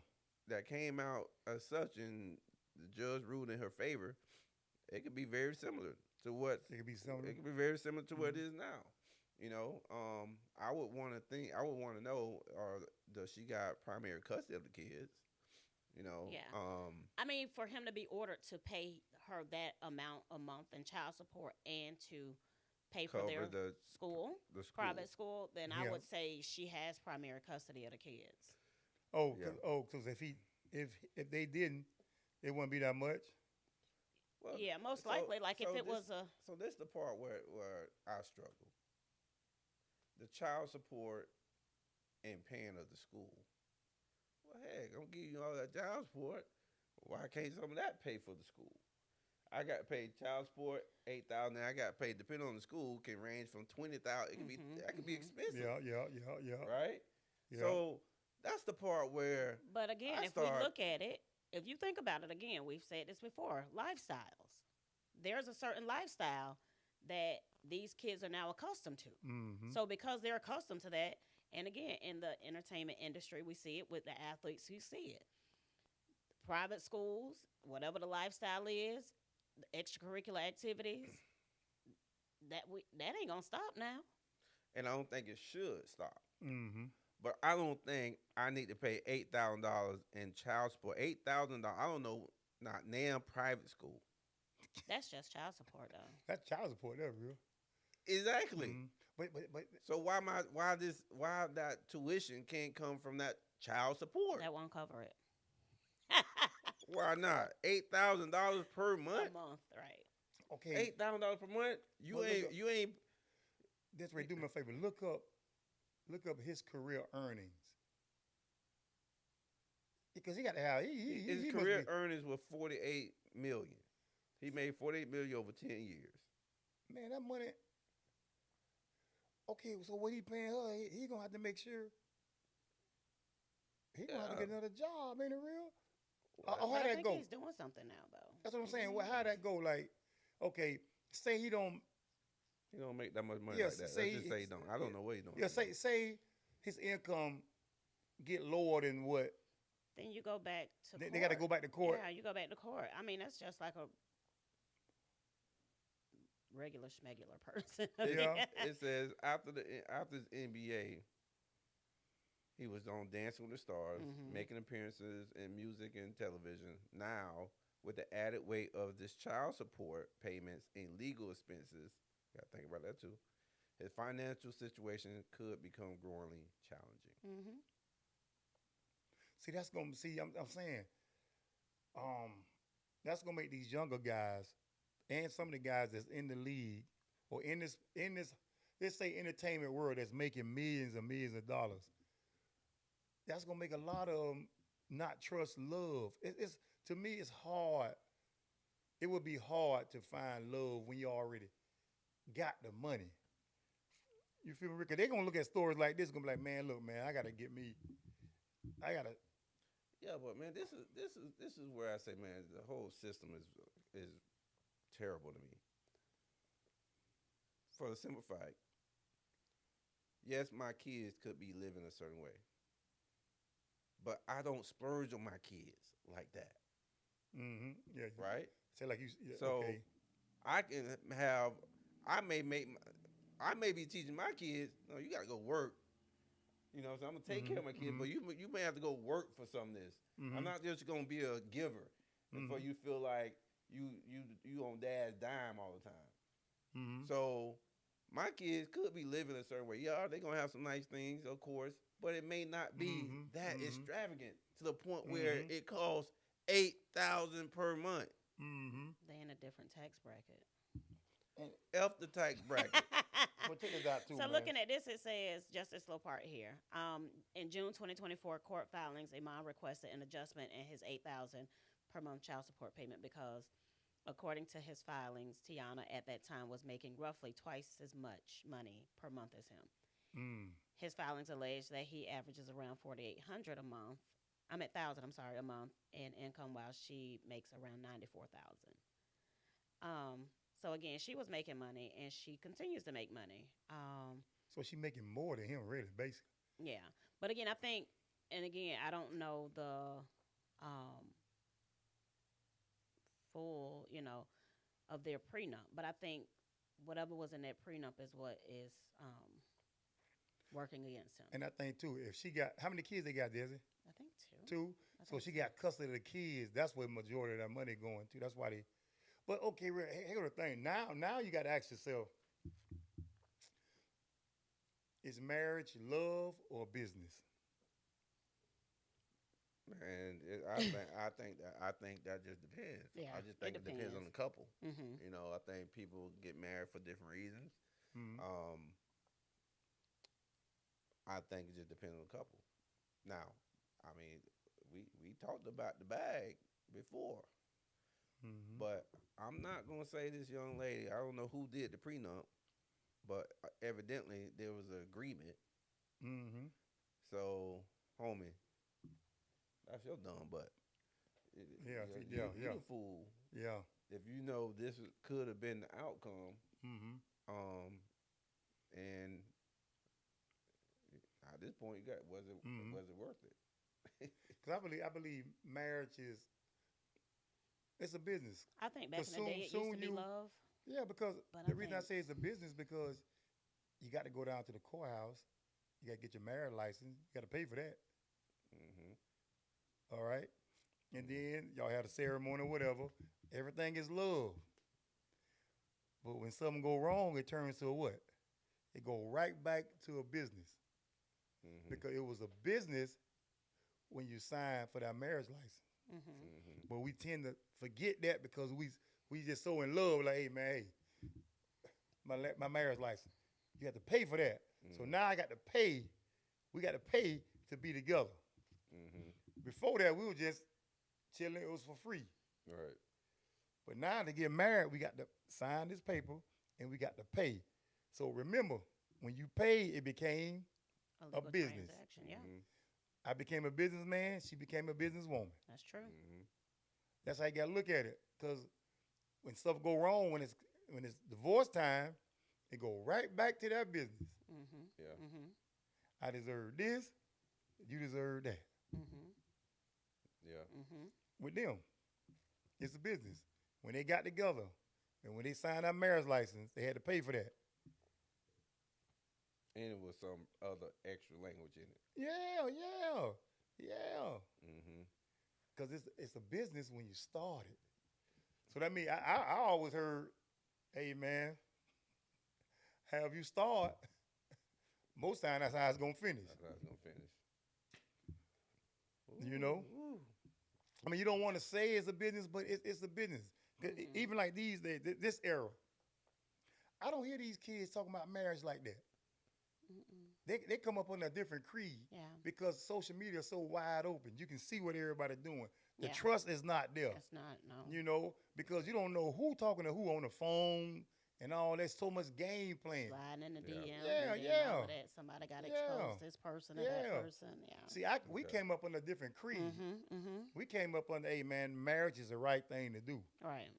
that came out as such, and the judge ruled in her favor, it could be very similar to what It could be something. it could be very similar to what it is now. You know, I would want to think. I would want to know, does she got primary custody of the kids? You know, Yeah. I mean, for him to be ordered to pay her that amount a month in child support and to pay for cover their the school, the school. private school, then I Yeah. would say she has primary custody of the kids. Oh, Yeah. because if they didn't, it wouldn't be that much. Well, Yeah, most so- likely. Like if so it this- was a, So this the part where I struggle. The child support and paying of the school. Well, heck, I'm giving you all that child support. Why can't some of that pay for the school? I got paid child support $8,000. I got paid, depending on the school, can range from $20,000. It can be that could be expensive, Yeah. right? Yeah. So that's the part where but again, I if we start- look at it, if you think about it again, we've said this before, lifestyles. There's a certain lifestyle that these kids are now accustomed to. Mm-hmm. So because they're accustomed to that, and again, in the entertainment industry, we see it with the athletes who see it. Private schools, whatever the lifestyle is, the extracurricular activities, that ain't gonna stop now. and I don't think it should stop. Mm-hmm. But I don't think I need to pay $8,000 in child support. $8,000. I don't know. Not now private school. That's just child support, though. That's child support, that real. Exactly. Mhm. But So why that tuition can't come from that child support? That won't cover it. Why not? $8,000 per A month. month, right? okay, $8,000 per month. Well, look up- You ain't. Desiree, do me a favor. Look up his career earnings. Because he got to have His he career must be, earnings were $48 million. He made $48 million over 10 years. man, that money. Okay, so what he paying her, he gonna have to make sure he gonna have to get another job, ain't it real? Well, How But I that think go? he's doing something now, though. That's what I'm saying. Well, how that go? Like, okay, say he don't. He don't make that much money Yes, like that. say Let's just say he don't. I don't know what he doing. Yeah, say his income get lower than what Then you go back to they court. got to go back to court. Yeah, you go back to court. I mean, that's just like a regular schmegular person. Yeah. It says after his NBA, he was on Dancing with the Stars, Mhm. making appearances in music and television. Now, with the added weight of this child support payments and legal expenses, gotta think about that too. His financial situation could become growingly challenging. Mm-hmm. See, that's gonna see. I'm saying, that's gonna make these younger guys and some of the guys that's in the league or in this let's say entertainment world that's making millions and millions of dollars. That's gonna make a lot of them not trust love. It's to me, it's hard. It would be hard to find love when you already got the money. You feel me? Because they're gonna look at stories like this, gonna be like, man, look, man, I gotta. Yeah, but man, this is where I say, man, the whole system is terrible to me. For the simple fact, yes, my kids could be living a certain way, but I don't splurge on my kids like that, Mm-hmm. Yeah. right? Say like you. Yeah, So okay. I can I may be teaching my kids, no, you gotta go work. You know, so I'm gonna take care of my kids, but you may have to go work for some of this. Mhm. I'm not just gonna be a giver, and for you feel like you on dad's dime all the time. Mm-hmm. So my kids could be living a certain way. Yeah, they're gonna have some nice things, of course, but it may not be that extravagant to the point where it costs $8,000 per month. Mm-hmm. They in a different tax bracket. F the tax bracket. Well, check this out too, So man. looking at this, it says just this little part here. In June 2024 court filings, Iman requested an adjustment in his $8,000 per month child support payment because, according to his filings, Teyana at that time was making roughly twice as much money per month as him. His filings allege that he averages around $4,800 a month. $1,000. I'm sorry, a month in income, while she makes around 94,000. So again, she was making money, and she continues to make money. So she making more than him, really, basically. Yeah, but again, I think, and again, I don't know the full, of their prenup, but I think whatever was in that prenup is what is working against him. And I think too, if she got how many kids they got, Desi? I think two. Two. So she got custody of the kids. That's where the majority of that money going to. That's why they. But okay, here's the thing. Now you got to ask yourself: is marriage love or business? Man, I think that just depends. Yeah, I just think it depends on the couple. Mm-hmm. I think people get married for different reasons. Mm-hmm. I think it just depends on the couple. Now, I mean, we talked about the bag before, but I'm not gonna say this young lady. I don't know who did the prenup, but evidently there was an agreement. Mm-hmm. So, homie, that's your dumb butt. Yeah. You a fool. Yeah. If you know this could have been the outcome, Mm-hmm. and at this point, was it worth it? Because I believe marriage it's a business. I think back in the day it used to be love. Yeah, because But the reason I say it's a business because you got to go down to the courthouse, you got to get your marriage license, you got to pay for that. Mm-hmm. All right, and then y'all have a ceremony or whatever. Everything is love. But when something go wrong, it turns to a what? It go right back to a business. Mm-hmm. Because it was a business when you signed for that marriage license. Mm-hmm. Mm-hmm. But we tend to forget that because we just so in love. Like, hey man, my marriage license, you have to pay for that. Mm-hmm. So now I got to pay. We got to pay to be together. Mm-hmm. Before that, we were just chilling. It was for free. Right. But now to get married, we got to sign this paper and we got to pay. So remember, when you pay, it became a business. Yeah, Mm-hmm. I became a businessman. She became a businesswoman. that's true. Mm-hmm. That's how you got to look at it. Because when stuff go wrong, when it's divorce time, it go right back to that business. Mm-hmm. Yeah. Mm-hmm. I deserve this. You deserve that. Mm-hmm. Yeah. Mm-hmm. With them, it's a business. When they got together and when they signed our marriage license, they had to pay for that. And it was some other extra language in it. Yeah. Mm-hmm. Because it's a business when you start it. So that means I always heard, hey man, have you start, most times that's how it's gonna finish. That's how it's gonna finish. You know? Ooh. I mean, you don't want to say it's a business, but it's a business. Even like these days, this era, I don't hear these kids talking about marriage like that. They come up on a different creed. Yeah. Because social media is so wide open. You can see what everybody's doing. The Yeah. trust is not there. That's not, no. You know, because you don't know who talking to who on the phone and all that. So much game playing. Sliding in the DM. Yeah, and then yeah. all of that. Somebody got to Yeah. expose this person and that Yeah. person. Yeah. See, we came up on a different creed. Mm-hmm. Mm-hmm. We came up on, hey man, marriage is the right thing to do. Right.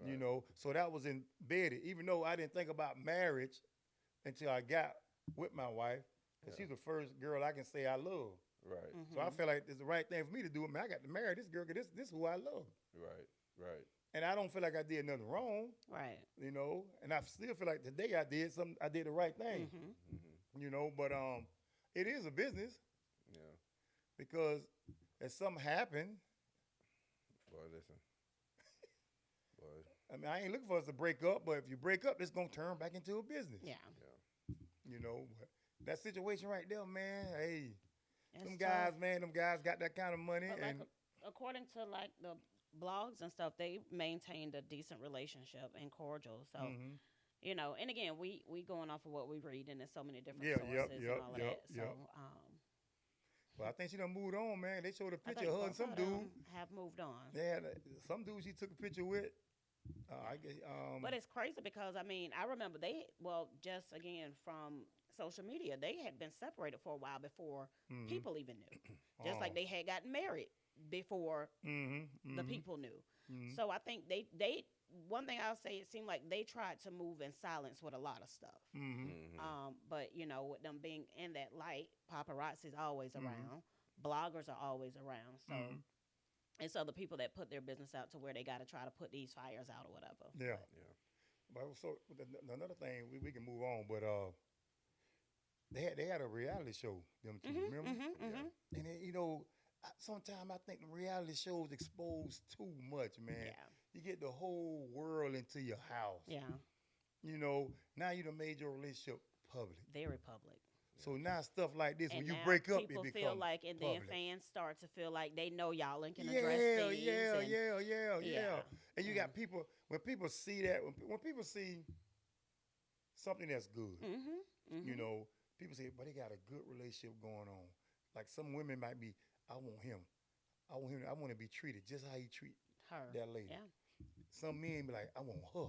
You know, so that was embedded. Even though I didn't think about marriage until I got with my wife, because she's the first girl I can say I love. Right. Mm-hmm. So I feel like it's the right thing for me to do. I mean, I got to marry this girl because this is who I love. Right. And I don't feel like I did nothing wrong, Right. you know. And I still feel like today I did the right thing, Mm-hmm. Mm-hmm. you know. But it is a business Yeah. because if something happened, Boy, listen. Boy. I mean, I ain't looking for us to break up, but if you break up, it's gonna turn back into a business. Yeah. You know, but that situation right there, man. Hey, It's them tough. guys, man, them guys got that kind of money, But like, and according to like the blogs and stuff, they maintained a decent relationship and cordial. So, Mhm. you know, and again, we going off of what we read, and there's so many different Yeah, sources yep, and all of yep, that. So, yep. Well, I think she done moved on, man. They showed a I picture think of her and both some of dude. them have moved on. They had some dude she took a picture with. I guess, But it's crazy because I mean I remember just again from social media, they had been separated for a while before Mhm. people even knew. Just like Oh. they had gotten married before Mm-hmm. the people knew. Mhm. So I think they one thing I'll say, it seemed like they tried to move in silence with a lot of stuff. Mm-hmm. But with them being in that light, paparazzi's always Mhm. around. Bloggers are always around. So Mhm. it's other people that put their business out to where they got to try to put these fires out or whatever. Yeah. Yeah. But so another thing we can move on, but they had a reality show, them two, remember? And sometimes I think the reality shows expose too much, man. Yeah. You get the whole world into your house. Yeah. Now you done made your relationship public. Very public. So now stuff like this, And when you now break up, it people becomes feel like, and then public. fans start to feel like they know y'all and can Yeah, address things. yeah. Yeah. And you got people, when people see that, when people see something that's good, people say, but they got a good relationship going on. Like some women might be, I want him. I want to be treated just how he treat Her. that lady. Yeah. Some men be like, I want her.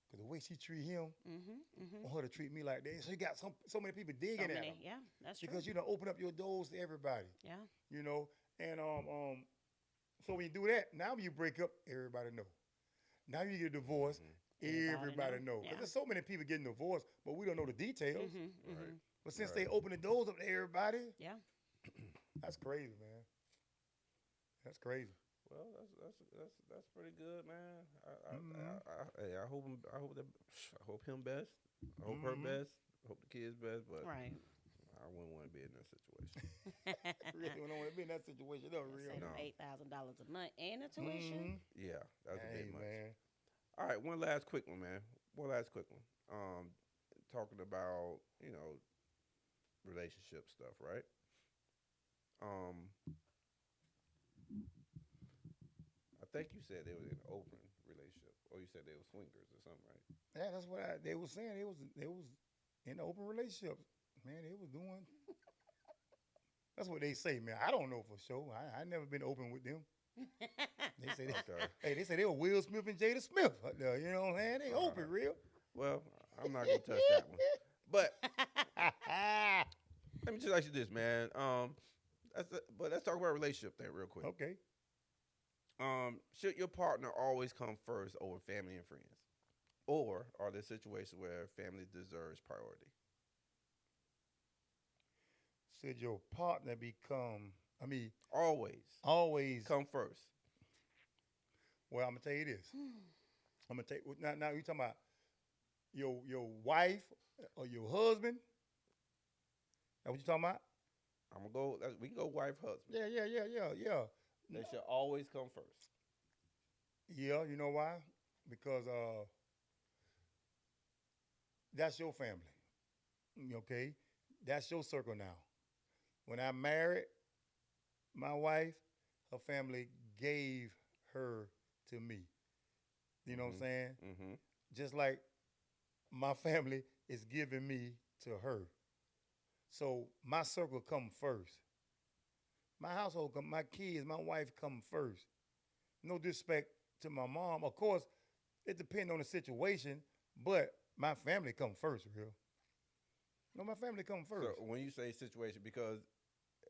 Because the way she treat him, I want her to treat me like that. So you got so many people digging at him. Yeah, that's true. Because, open up your doors to everybody. Yeah. And so when you do that, now when you break up, everybody know. Now you get divorced, everybody know. Because Yeah. there's so many people getting divorced, but we don't know the details. Right. But since they open the doors up to everybody, Yeah. that's crazy, man. That's crazy. Well, that's pretty good, man. I hope him best. I hope her best. I hope the kids best. But Right. I wouldn't want to be in that situation. Really, we don't want to be in that situation, though, real. No. $8,000 a month and a tuition. Yeah, that's a bit much. Man. All right, one last quick one, man. Talking about relationship stuff, right? I think you said they were in an open relationship, or you said they were swingers or something, right? Yeah, that's what they was saying. They was in an open relationship. Man, they was doing. That's what they say, man. I don't know for sure. I never been open with them. They say they say they were Will Smith and Jada Smith. You know what I'm saying? They open real. Well, I'm not gonna touch that one. But let me just ask you this, man. But let's talk about relationship thing real quick. Okay. Should your partner always come first over family and friends, or are there situations where family deserves priority? Should your partner Always come come first. Well, I'm gonna tell you this. I'm gonna take now. You talking about your wife or your husband? That what you talking about? I'm gonna go. We can go wife, husband. Yeah. They should always come first. Yeah, you know why? Because that's your family. Okay? That's your circle now. When I married my wife, her family gave her to me. You know what I'm saying? Mm-hmm. Just like my family is giving me to her. So my circle come first. My household come, my kids, my wife come first. No disrespect to my mom. Of course, it depends on the situation, but my family come first, real. No, my family come first. So when you say situation, because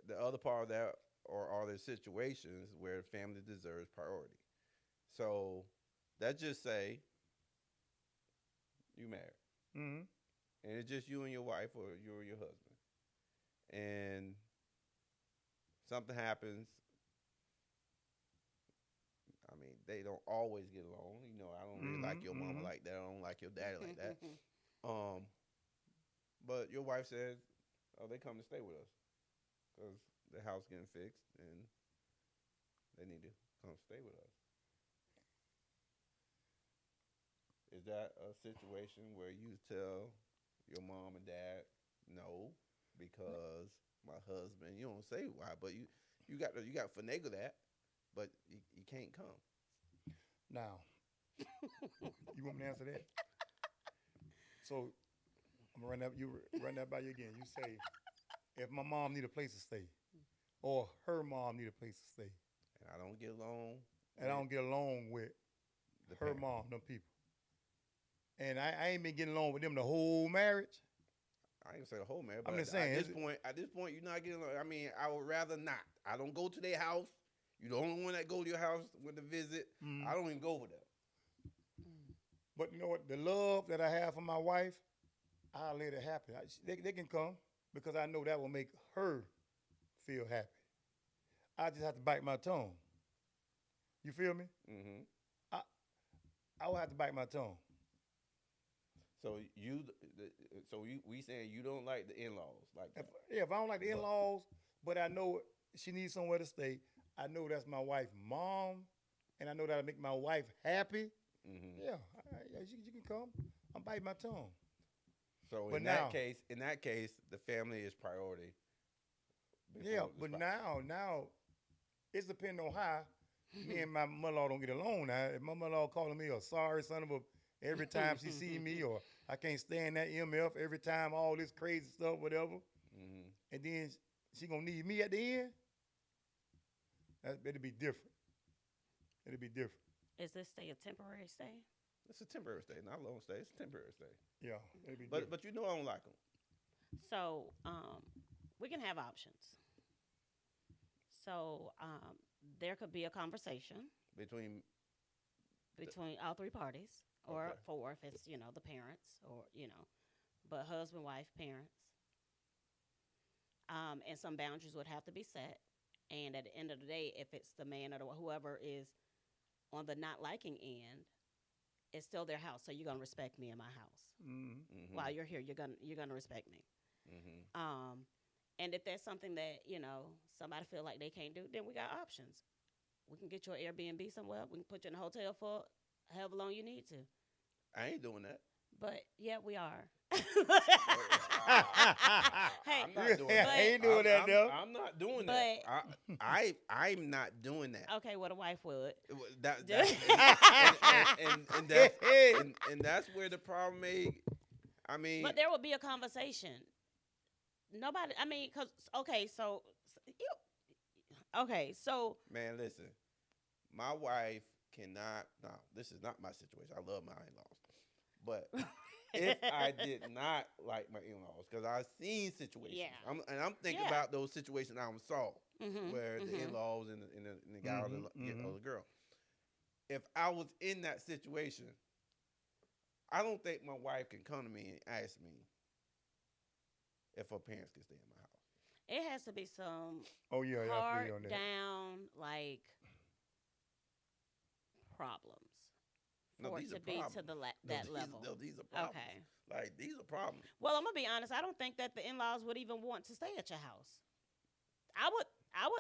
the other part of that, or are there situations where family deserves priority? So let's just say you married, Mm-hmm. and it's just you and your wife, or you or your husband, and something happens. I mean, they don't always get along. I don't really like your mama like that. I don't like your daddy like that. But your wife says, "Oh, they come to stay with us because the house getting fixed, and they need to come stay with us." Is that a situation where you tell your mom and dad no because my husband? You don't say why, but you got to finagle that, but you can't come. Now, you want me to answer that? So I'm gonna run that by you again. You say, if my mom need a place to stay, or her mom need a place to stay, And I don't get along. and I don't get along with The her parent. mom, them people, and I ain't been getting along with them the whole marriage. I ain't gonna say the whole marriage, but I'm just saying. at this point, you're not getting. I mean, I would rather not. I don't go to their house. You the only one that go to your house with the visit. I don't even go over there. But you know what? The love that I have for my wife, I'll let it happen. They can come because I know that will make her feel happy. I just have to bite my tongue. You feel me? Mm-hmm. I will have to bite my tongue. So we saying you don't like the in-laws like that. If I don't like the in-laws, but I know she needs somewhere to stay, I know that's my wife's mom, and I know that'll make my wife happy. Mm-hmm. Yeah, you can come. I'm biting my tongue. So but in that case, the family is priority. Yeah, but now, it's depending on how me and my mother-in-law don't get along. Now, if my mother-in-law calling me a sorry son of a every time she see me, or I can't stand that MF every time, all this crazy stuff, whatever, and then she gonna need me at the end, it'll be different. It'll be different. Is this stay a temporary stay? It's a temporary stay, not a long stay. It's a temporary stay. Yeah, it'll be different. But you know I don't like them. So we can have options. So there could be a conversation Between all three parties, or Okay. four if it's the parents, or but husband, wife, parents. And some boundaries would have to be set. And at the end of the day, if it's the man or whoever is on the not liking end, it's still their house. So you're gonna respect me in my house. Mm-hmm. While you're here, you're gonna respect me. Mm-hmm. And if there's something that somebody feel like they can't do, then we got options. We can get you an Airbnb somewhere. We can put you in a hotel for however long you need to. I ain't doing that. But yeah, we are. Hey, I'm not doing that. I ain't doing that, though. I'm not doing that. I'm not doing that. Okay, well, the wife would. And that's where the problem may. I mean, but there would be a conversation. Nobody. I mean, because so. Man, listen. My wife cannot. No, this is not my situation. I love my in-laws, but if I did not like my in-laws, because I've seen situations, I'm thinking about those situations I saw where the in-laws and the guy or the girl. If I was in that situation, I don't think my wife can come to me and ask me if her parents can stay in my house. It has to be some hard down problems for it to be to that level. These are problems. Okay. Like, these are problems. Well, I'm gonna be honest. I don't think that the in-laws would even want to stay at your house. I would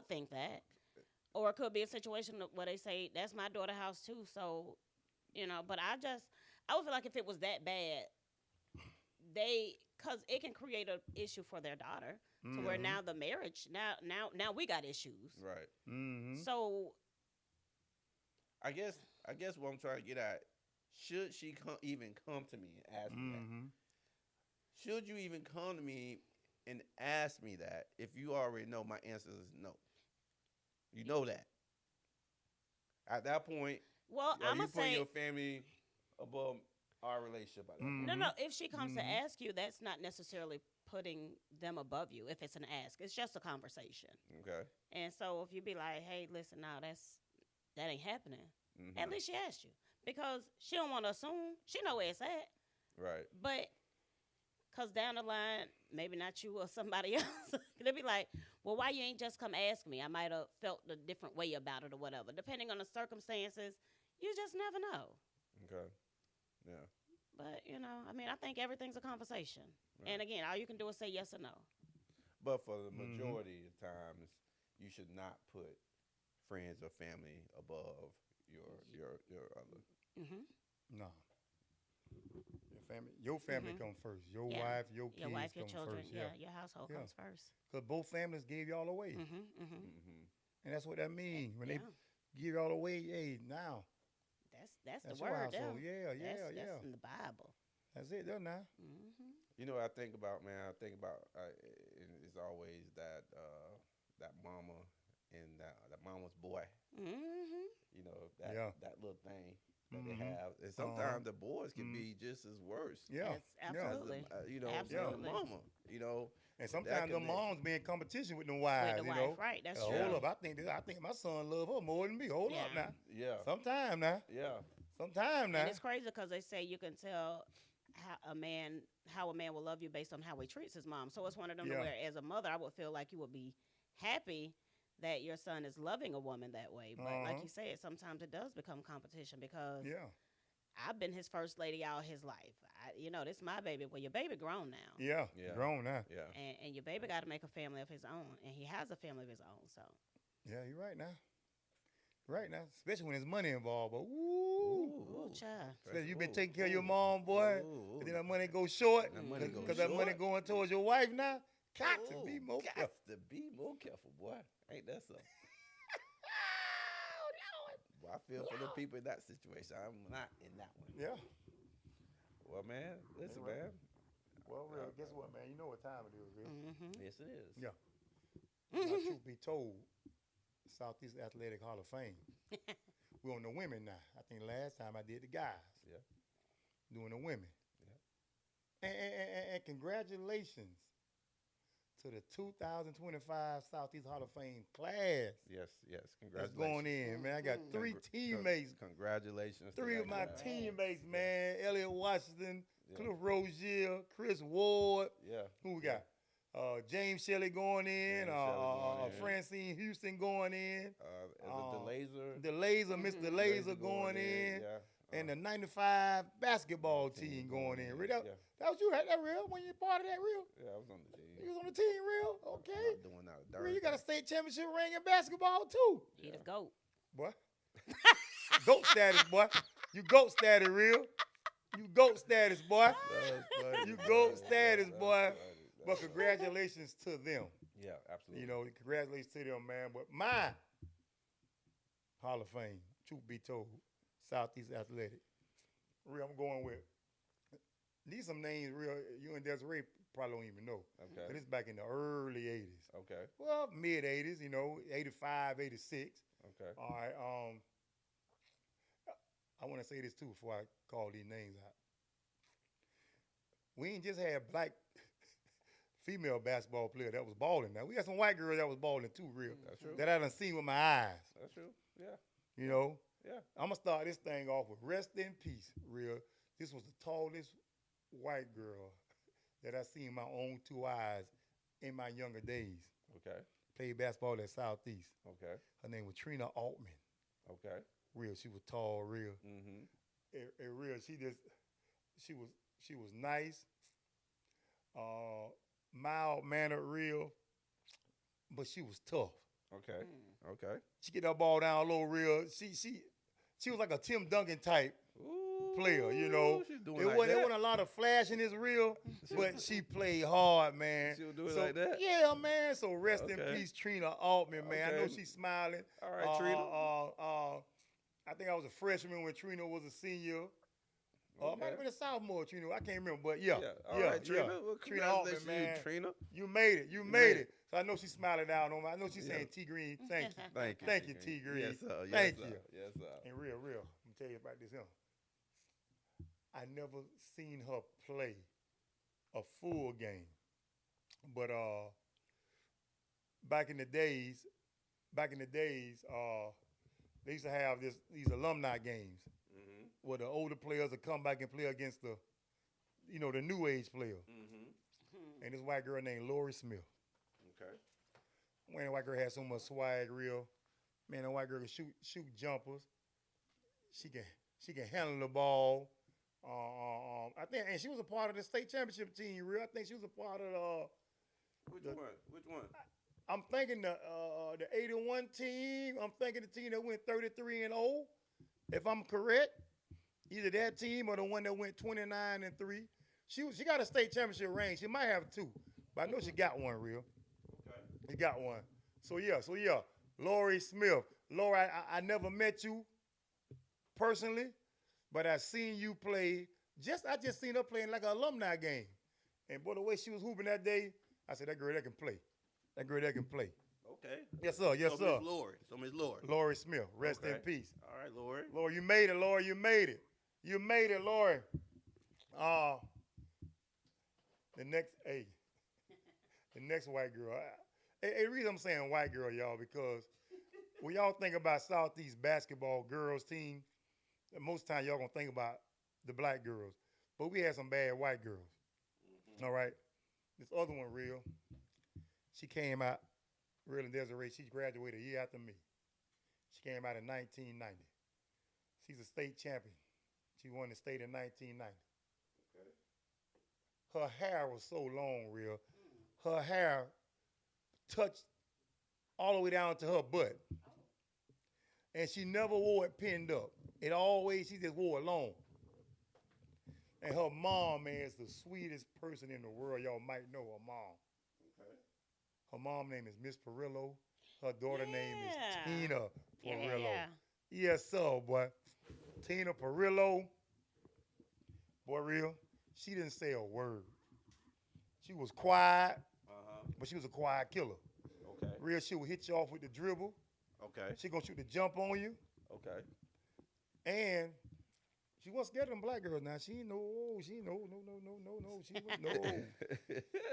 think that, or it could be a situation where they say that's my daughter's house too. So, but I would feel like if it was that bad, because it can create an issue for their daughter, to where now the marriage now we got issues. Right. Mm-hmm. So, I guess what I'm trying to get at, should she even come to me and ask me that? Should you even come to me and ask me that if you already know my answer is no? You know that. At that point, well, I'm you gonna putting say your family above our relationship. At that point. no. If she comes to ask you, that's not necessarily putting them above you. If it's an ask, it's just a conversation. Okay. And so if you be like, hey, listen, now that ain't happening. At least she asked you, because she don't want to assume. She know where it's at. Right. But because down the line, maybe not you or somebody else, they'll be like, well, why you ain't just come ask me? I might have felt a different way about it or whatever. Depending on the circumstances, you just never know. Okay. Yeah. But, I mean, I think everything's a conversation. Right. And again, all you can do is say yes or no. But for the majority of times, you should not put friends or family above your other. No. Your family comes first. Your wife, your kids, your children. first. Yeah, your household comes first. Because both families gave y'all away. And that's what that means. When they give y'all away, hey, now. That's the your word. household. Yeah. That's in the Bible. That's it, though, now. You know what I think about, man? I think about, it's always that mama and that mama's boy. That little thing that they have. And sometimes the boys can be just as worse. Yeah. Yes, absolutely. As, absolutely. mama. You know, And sometimes the moms be in competition with the wives, With the you know. wife, right? That's Hold true. up, I think my son love her more than me. Hold up Yeah. now. yeah, Sometime now. yeah, Sometime now. And it's crazy because they say you can tell how a man will love you based on how he treats his mom. So it's one of them to Yeah. where, as a mother, I would feel like you would be happy that your son is loving a woman that way. But like you said, sometimes it does become competition because Yeah. I've been his first lady all his life. This is my baby. Well, your baby grown now. Yeah. Yeah. Grown now. yeah. And your baby got to make a family of his own. And he has a family of his own. So Yeah, you're right now. Right now. Especially when there's money involved. But ooh, child. especially you been taking care of your mom, boy. Ooh, And then that money go short. That money go Because that money short. going towards your wife now. Got to be more Got careful. to be more careful, boy. Ain't that so? Well, I feel for the people in that situation. I'm not in that one. Yeah. Well, man, listen, Right. man. Well, real, guess what, man? You know what time it is, real. Mm-hmm. Yes, it is. Yeah. Now, truth be told, Southeast Athletic Hall of Fame. We're on the women now. I think last time I did the guys. Yeah. Doing the women. And congratulations to the 2025 Southeast Hall of Fame class. Yes. That's Congratulations. going in, man. I got three teammates. Congratulations. to Three that of my guy. teammates, man. Elliot Washington, Yeah. Cliff Rozier, Chris Ward. Yeah. Who we got? James Shelley going in. James Shelley going in. Francine Houston going in. The laser. The Laser, Mr. Laser going in. Yeah. And the 95 basketball team going in. Real, that was you had that real when you part of that real? Yeah, I was on the team. You was on the team real? Okay. I'm doing that. Real, you got a state championship ring in basketball too. He the GOAT. Boy. Goat status, boy. You goat status, real. You goat status, boy. You goat status, boy. But congratulations to them. Yeah, absolutely. You know, congratulations to them, man. But my Hall of Fame, truth be told, Southeast Athletic. Real, I'm going with. These some names, real, you and Desiree probably don't even know. Okay. But it's back in the early 80s. Okay. Well, mid 80s, 85, 86. Okay. All right. I want to say this too before I call these names out. We ain't just had black female basketball player that was balling. Now we had some white girls that was balling too, real. That's true. That I done seen with my eyes. That's true. Yeah. You know. Yeah. I'm gonna start this thing off with rest in peace, real. This was the tallest white girl that I seen my own two eyes in my younger days. Okay. Played basketball at Southeast. Okay. Her name was Trina Altman. Okay. Real, she was tall, real. Mm-hmm. And real, she was nice, mild mannered, real, but she was tough. Okay. Okay. She get that ball down low, real. She was like a Tim Duncan type player, you know. She's doing There like wasn't that. a lot of flash in this real, but she played hard, man. She'll do it like that? Yeah, man. So rest in Okay. peace, Trina Altman, man. I know Okay. she's smiling. All right, Trina. I think I was a freshman when Trina was a senior. It might have been a sophomore, Trina. I can't remember, but yeah. All right, Trina. Well, Trina Altman, congratulations, man. Trina. You made it. You made it. So I know she's smiling down on me. I know she's saying T Green. Thank you. Thank you. Thank you, T Green. Yes, sir. Thank yes, you. Sir. Yes, sir. And real, I'm gonna tell you about this. I never seen her play a full game, but back in the days, they used to have these alumni games where the older players would come back and play against the new age player. And this white girl named Lori Smith. Okay. Man, the white girl had so much swag, real. Man, the white girl can shoot jumpers. She can handle the ball. I think, and she was a part of the state championship team, real. I think she was a part of Which one? I'm thinking the 81 team. I'm thinking the team that went 33-0, if I'm correct. Either that team or the one that went 29-3. She got a state championship ring. She might have two, but I know she got one, real. Okay. She got one. So yeah. Lori Smith. Lori, I never met you personally, but I seen you play. I just seen her playing like an alumni game. And boy, the way she was hooping that day, I said, that girl that can play. That girl that can play. Okay. Yes, sir. Yes, sir. Miss Lori. Lori Smith. Rest in Okay. peace. All right, Lori. Lori, you made it, Lori. You made it. You made it, Lori. The next, The next white girl. The reason I'm saying white girl, y'all, because when y'all think about Southeast basketball girls team, most time y'all gonna think about the black girls. But we had some bad white girls. All right. This other one, real. She came out, real and Desiree. She graduated a year after me. She came out in 1990. She's a state champion. She won the state in 1990. Okay. Her hair was so long, real. Her hair touched all the way down to her butt. And she never wore it pinned up. She just wore it long. And her mom, man, is the sweetest person in the world. Y'all might know her mom. Okay. Her mom name is Miss Perillo. Her daughter name is Tina Perillo. Yeah. Yes, sir, boy. Tina Perillo. Boy, real. She didn't say a word. She was quiet, but she was a quiet killer. Okay. Real, she would hit you off with the dribble. Okay. She gonna shoot the jump on you. Okay. And she wasn't scared of them black girls now. She ain't no.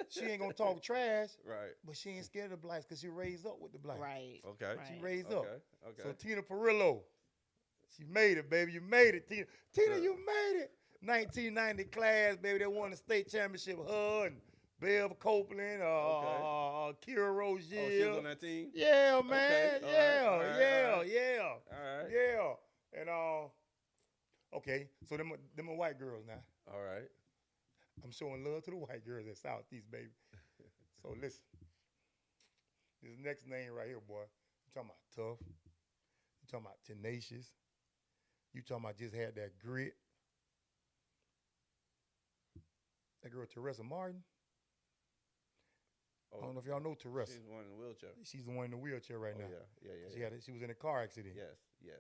She ain't gonna talk trash. Right. But she ain't scared of the blacks because she raised up with the blacks. Right. Okay. She raised up. Okay. So Tina Perillo, she made it, baby. You made it, Tina. Tina, you made it. 1990 class, baby. They won the state championship. Her and Bev Copeland, Kira Rozier. Oh, she was on that team? Yeah, man. Okay. Yeah. All right. Yeah. And okay, so them are white girls now. All right. I'm showing love to the white girls at Southeast, baby. So listen, this next name right here, boy. You talking about tough. You talking about tenacious. You talking about just had that grit. That girl, Teresa Martin. Oh, I don't know if y'all know Teresa. She's the one in the wheelchair. She's the one in the wheelchair right now. Yeah. She was in a car accident. Yes.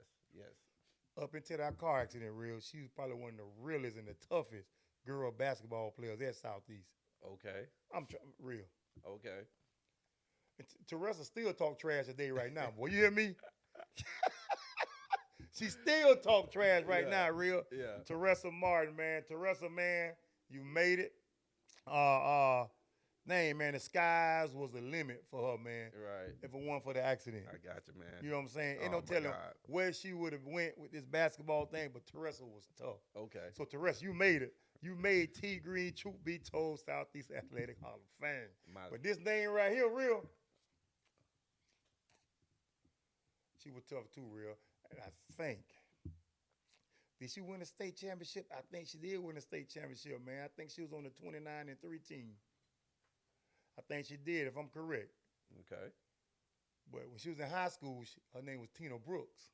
Up until that car accident, real, she was probably one of the realest and the toughest girl basketball players at Southeast. Okay. Real. Okay. And Teresa still talk trash today right now, boy. You hear me? She still talk trash right now, real. Yeah. Teresa Martin, man. Teresa, man, you made it. Man, the skies was the limit for her, man. Right. If it wasn't for the accident. I got you, man. You know what I'm saying? Ain't no telling where she would have went with this basketball thing, but Teresa was tough. Okay. So, Teresa, you made it. You made T. Green, Troof Be Told, Southeast Athletic Hall of Fame. But this name right here, real, she was tough too, real. And I think, did she win a state championship? I think she did win a state championship, man. I think she was on the 29-3 team. I think she did, if I'm correct. Okay. But when she was in high school, her name was Tina Brooks.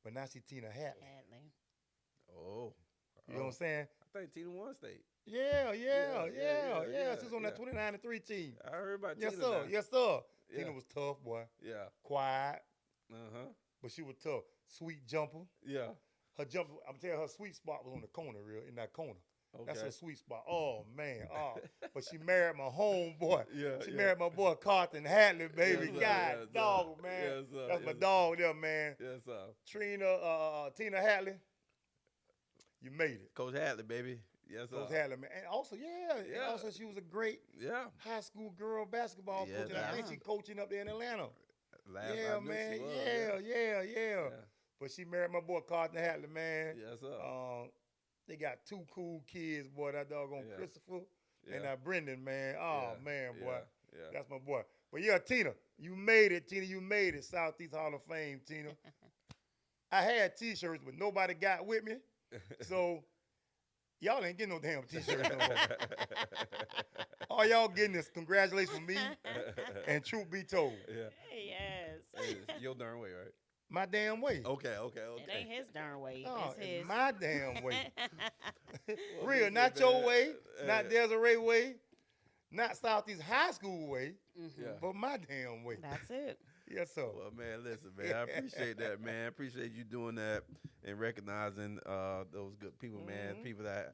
But now she's Tina Hatley. Oh. You know what I'm saying? I think Tina won state. Yeah. She was on that 29-3 team. I heard about Tina. Yes, sir. Yeah. Tina was tough, boy. Yeah. Quiet. But she was tough. Sweet jumper. Yeah. Her jumper, I'm telling you, her sweet spot was on the corner, real, in that corner. Okay. That's her sweet spot. Oh, man. But she married my homeboy. She married my boy Carlton Hatley, baby. Dog, man. Yes, that's my dog there, man. Yes, sir. Tina Hatley, you made it. Coach Hatley, baby. Yes, sir. Coach Hatley, man. And also, and also she was a great high school girl basketball coach. And I think she's coaching up there in Atlanta. Man. Yeah. But she married my boy Carlton Hatley, man. Yes, sir. They got two cool kids, boy. That doggone Christopher and that Brendan, man. Oh, man, boy. Yeah. That's my boy. But yeah, Tina, you made it. Tina, you made it. Southeast Hall of Fame, Tina. I had T-shirts, but nobody got with me. So y'all ain't getting no damn T-shirts no more. All y'all getting is congratulations from me and Troof Be Told. Yeah. Yes. It's your darn way, right? My damn way. Okay. It ain't his darn way. No, it's his. My damn way. Real, not your way, not Desiree way, not Southeast High School way, but my damn way. That's it. Yes, sir. Well, man, listen, man, I appreciate that, man. I appreciate you doing that and recognizing those good people, man, people that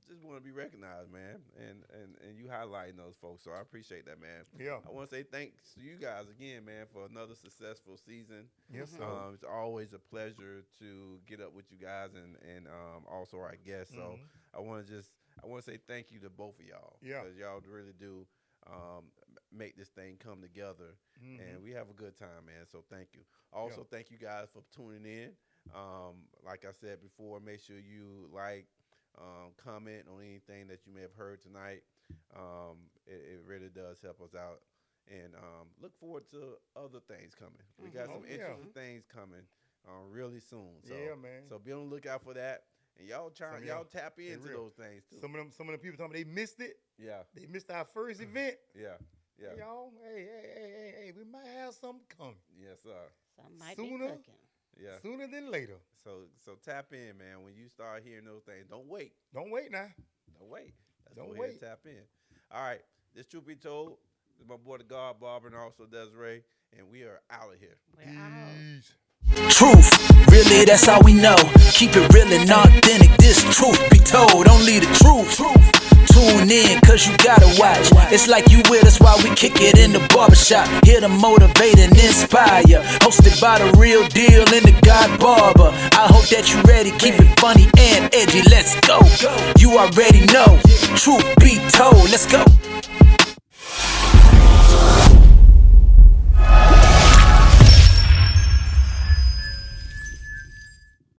just want to be recognized, man, and you highlighting those folks. So I appreciate that, man. Yeah. I want to say thanks to you guys again, man, for another successful season. Yes, sir. It's always a pleasure to get up with you guys and also our guests. So I want to just I want to say thank you to both of y'all. Yeah. Because y'all really do make this thing come together. And we have a good time, man. So thank you. Also, thank you guys for tuning in. Like I said before, make sure you like, comment on anything that you may have heard tonight. It really does help us out. And look forward to other things coming. We got some interesting things coming really soon. So, yeah, man. So be on the lookout for that. And y'all tap into those things too. Some of them people told me they missed it. Yeah. They missed our first event. Yeah. Yeah. Y'all, hey, we might have something coming. Yes, sir. Some might be cooking. Yeah. Sooner than later. So tap in, man. When you start hearing those things, don't wait. Don't wait now. Don't wait. Let's Don't go ahead and tap in. All right. This Troof Be Told. This is my boy, the God Barber, and also Desiree. And we are out of here. We're out. Peace. Truth, really, that's all we know. Keep it real and authentic. This truth be told, only the truth. Tune in, cause you gotta watch. It's like you with us while we kick it in the barbershop. Here to motivate and inspire. Hosted by the real deal and the God Barber. I hope that you ready, keep it funny and edgy. Let's go. You already know. Truth be told, let's go.